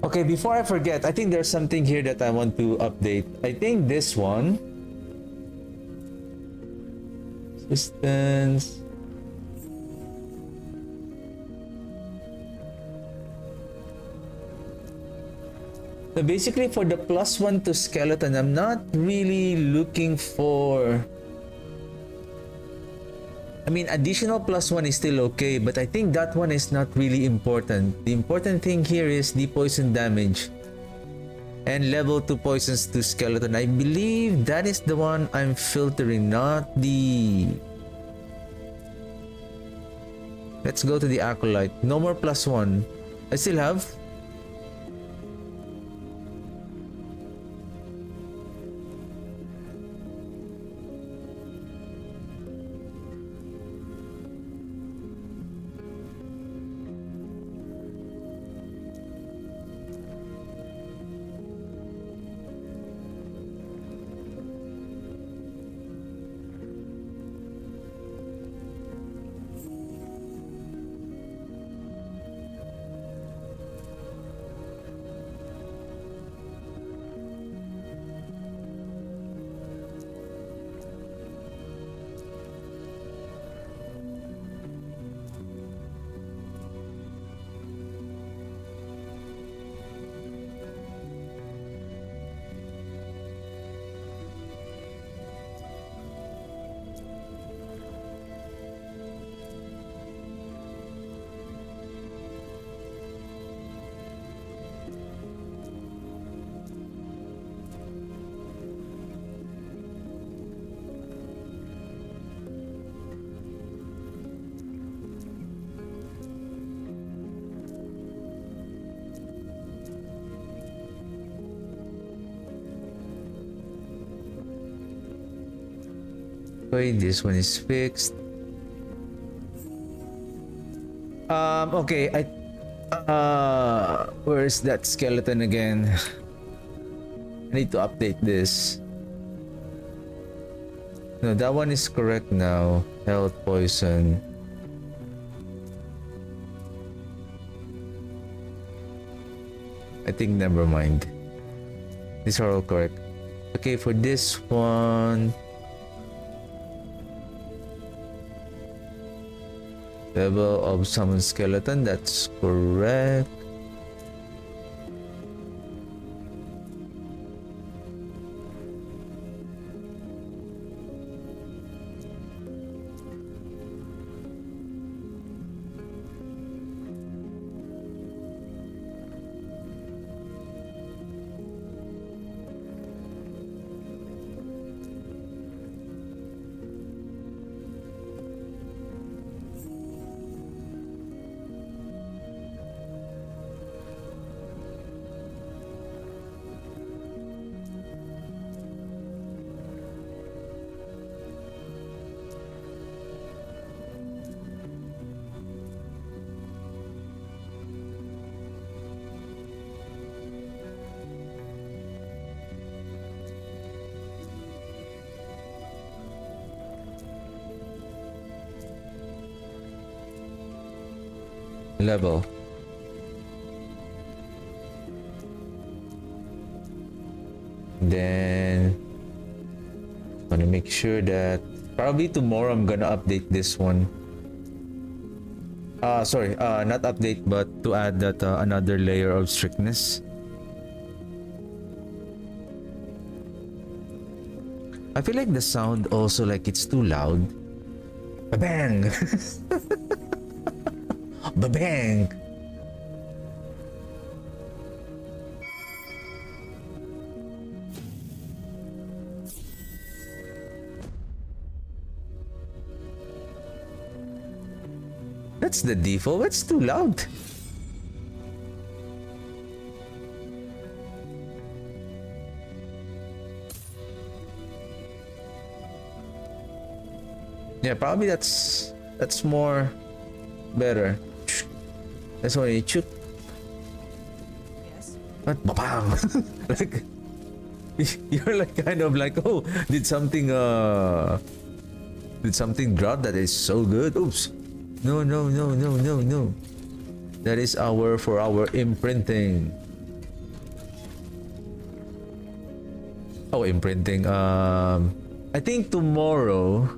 Okay, before I forget, I think there's something here that I want to update. I think this one. Distance. So basically for the +1 to skeleton, I'm not really looking for... I mean, additional +1 is still okay, but I think that one is not really important. The important thing here is the poison damage. And level 2 poisons to skeleton. I believe that is the one I'm filtering, not the... Let's go to the Acolyte. No more +1. I still have... Okay, this one is fixed. Okay, where's that skeleton again? I need to update this. No, that one is correct now. Health, poison. I think never mind. These are all correct. Okay, for this one... Level of summon skeleton, that's correct. level. Then want to make sure that probably tomorrow I'm gonna update this one. Sorry, not update, but to add that another layer of strictness. I feel like the sound also like it's too loud. Ba-bang! Ba-bang! That's the default. That's too loud. Yeah, probably that's more better. That's why you shoot. Yes. What? Bam! Like you're like kind of like, oh, did something drop that is so good? Oops. No. That is for our imprinting. Oh, imprinting. I think tomorrow.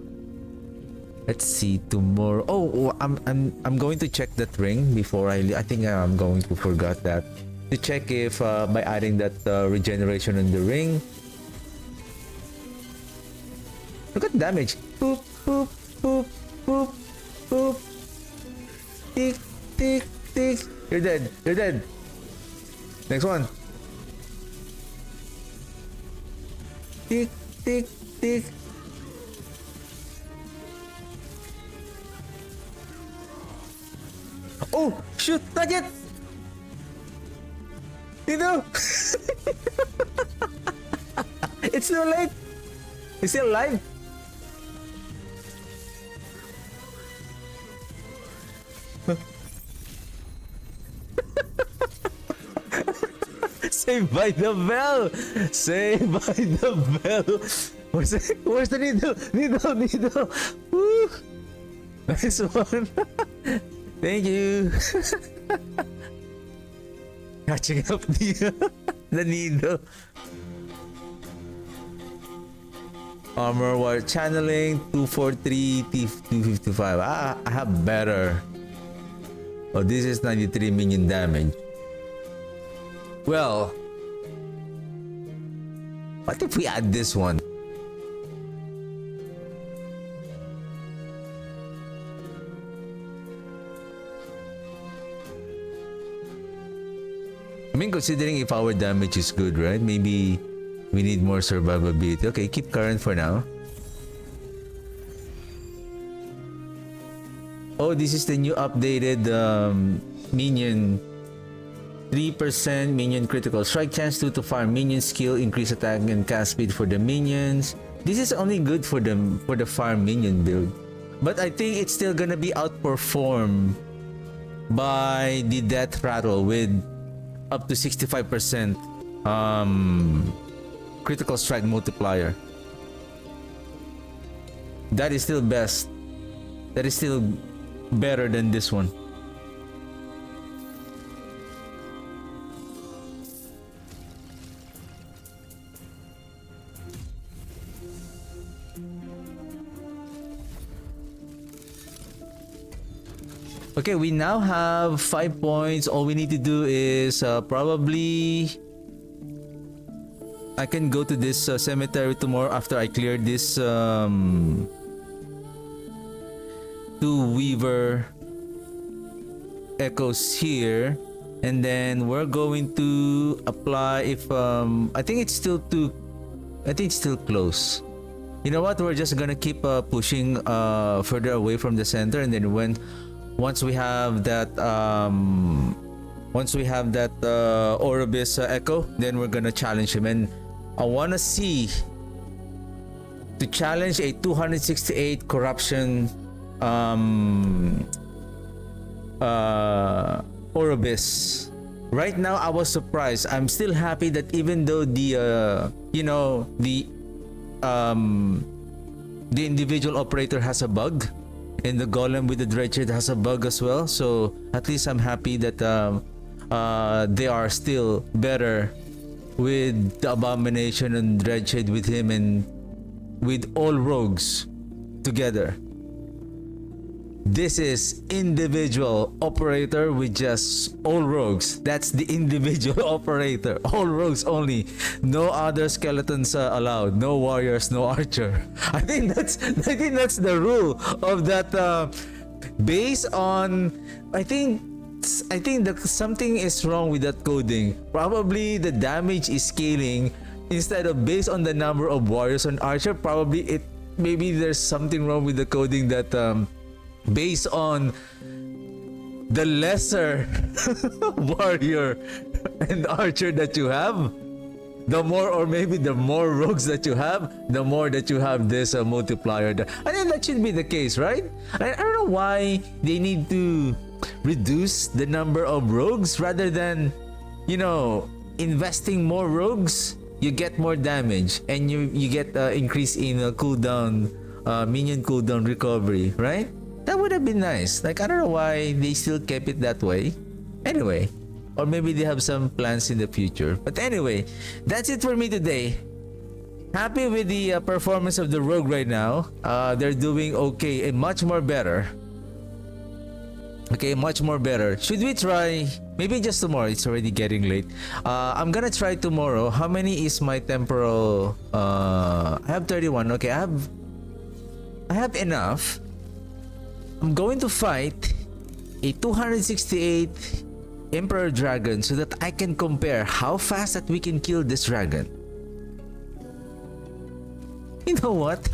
Let's see tomorrow. Oh, I'm going to check that ring before I think I'm going to forget that. To check if by adding that regeneration in the ring. Look at damage. Boop, boop, boop, boop, boop. Tick, tick, tick. You're dead. You're dead. Next one. Tick, tick, tick. Oh, shoot, not yet. You know. It's still late. It's still alive. Saved by the bell. Saved by the bell. Where's the needle? Needle. Woo. Nice one. Thank you. Catching up the needle. Armor while channeling 243 255. I have better. Oh, this is 93 minion damage. Well, what if we add this one? I mean, considering if our damage is good, right? Maybe we need more survivability. Okay, keep current for now. Oh, this is the new updated minion. 3% minion critical strike chance, 2 to fire minion skill, increase attack and cast speed for the minions. This is only good for the fire minion build. But I think it's still gonna be outperformed by the death rattle with up to 65% critical strike multiplier. That is still best. That is still better than this one. Okay, we now have 5 points. All we need to do is probably I can go to this cemetery tomorrow after I clear this 2 Weaver echoes here, and then we're going to apply if I think it's still close. You know what? We're just gonna keep pushing further away from the center, and then once we have that Oribis echo, then we're gonna challenge him. And I wanna see to challenge a 268 corruption Oribis. Right now I was surprised. I'm still happy that even though the individual operator has a bug, And the golem with the Dreadshade has a bug as well. So at least I'm happy that they are still better with the Abomination and Dreadshade with him and with all rogues together. This is individual operator with just all rogues. That's the individual operator. All rogues only. No other skeletons allowed. No warriors, no archer. I think that's the rule of that based on I think that something is wrong with that coding. Probably the damage is scaling instead of based on the number of warriors and archer. Probably maybe there's something wrong with the coding that based on the lesser warrior and archer that you have, the more, or maybe the more rogues that you have, the more that you have this multiplier. I think that should be the case, right? I don't know why they need to reduce the number of rogues rather than, investing more rogues. You get more damage and you get increase in cooldown, minion cooldown recovery, right? That would have been nice. Like, I don't know why they still kept it that way. Anyway, or maybe they have some plans in the future. But anyway, that's it for me today. Happy with the performance of the rogue right now. They're doing okay and much more better. Okay, much more better. Should we try maybe just tomorrow? It's already getting late. I'm gonna try tomorrow. How many is my temporal? I have 31. Okay, I have enough. I'm going to fight a 268 Emperor Dragon so that I can compare how fast that we can kill this dragon. You know what?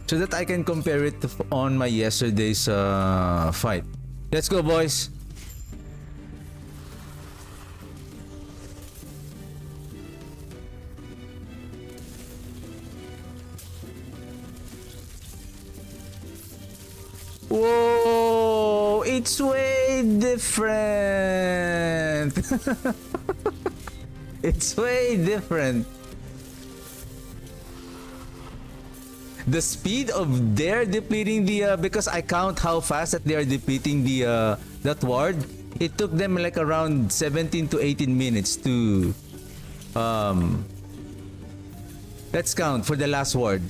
So that I can compare it on my yesterday's fight. Let's go, boys. Whoa, it's way different. It's way different. The speed of their depleting the because I count how fast that they are depleting the that ward. It took them like around 17 to 18 minutes to let's count for the last ward.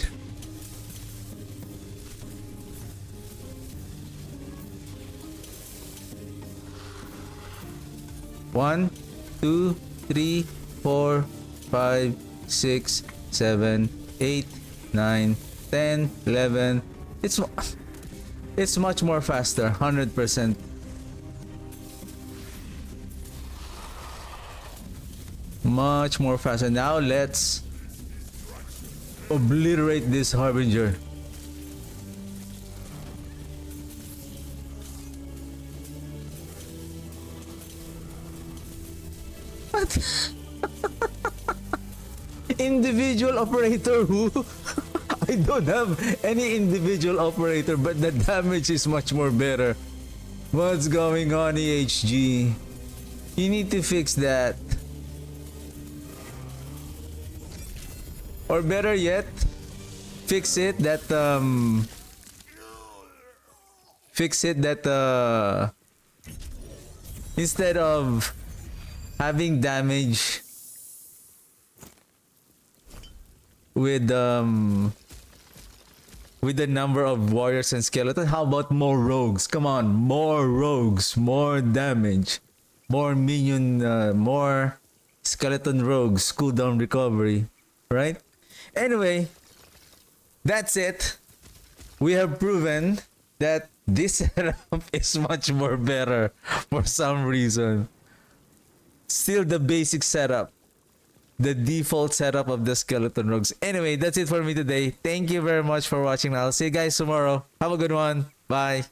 One, 2, 3, 4, 5, 6, 7, 8, 9, 10, 11. It's much more faster, 100%. Much more faster. Now let's obliterate this Harbinger. What? Individual operator who? I don't have any individual operator, but the damage is much more better. What's going on, EHG? You need to fix that. Or better yet, fix it that instead of having damage with the number of warriors and skeletons, how about more rogues? Come on, more rogues, more damage, more minion, more skeleton rogues, cooldown recovery, right? Anyway, that's it. We have proven that this setup is much more better for some reason. Still the basic setup, the default setup of the skeleton rogues. Anyway, that's it for me today. Thank you very much for watching. I'll see you guys tomorrow. Have a good one. Bye.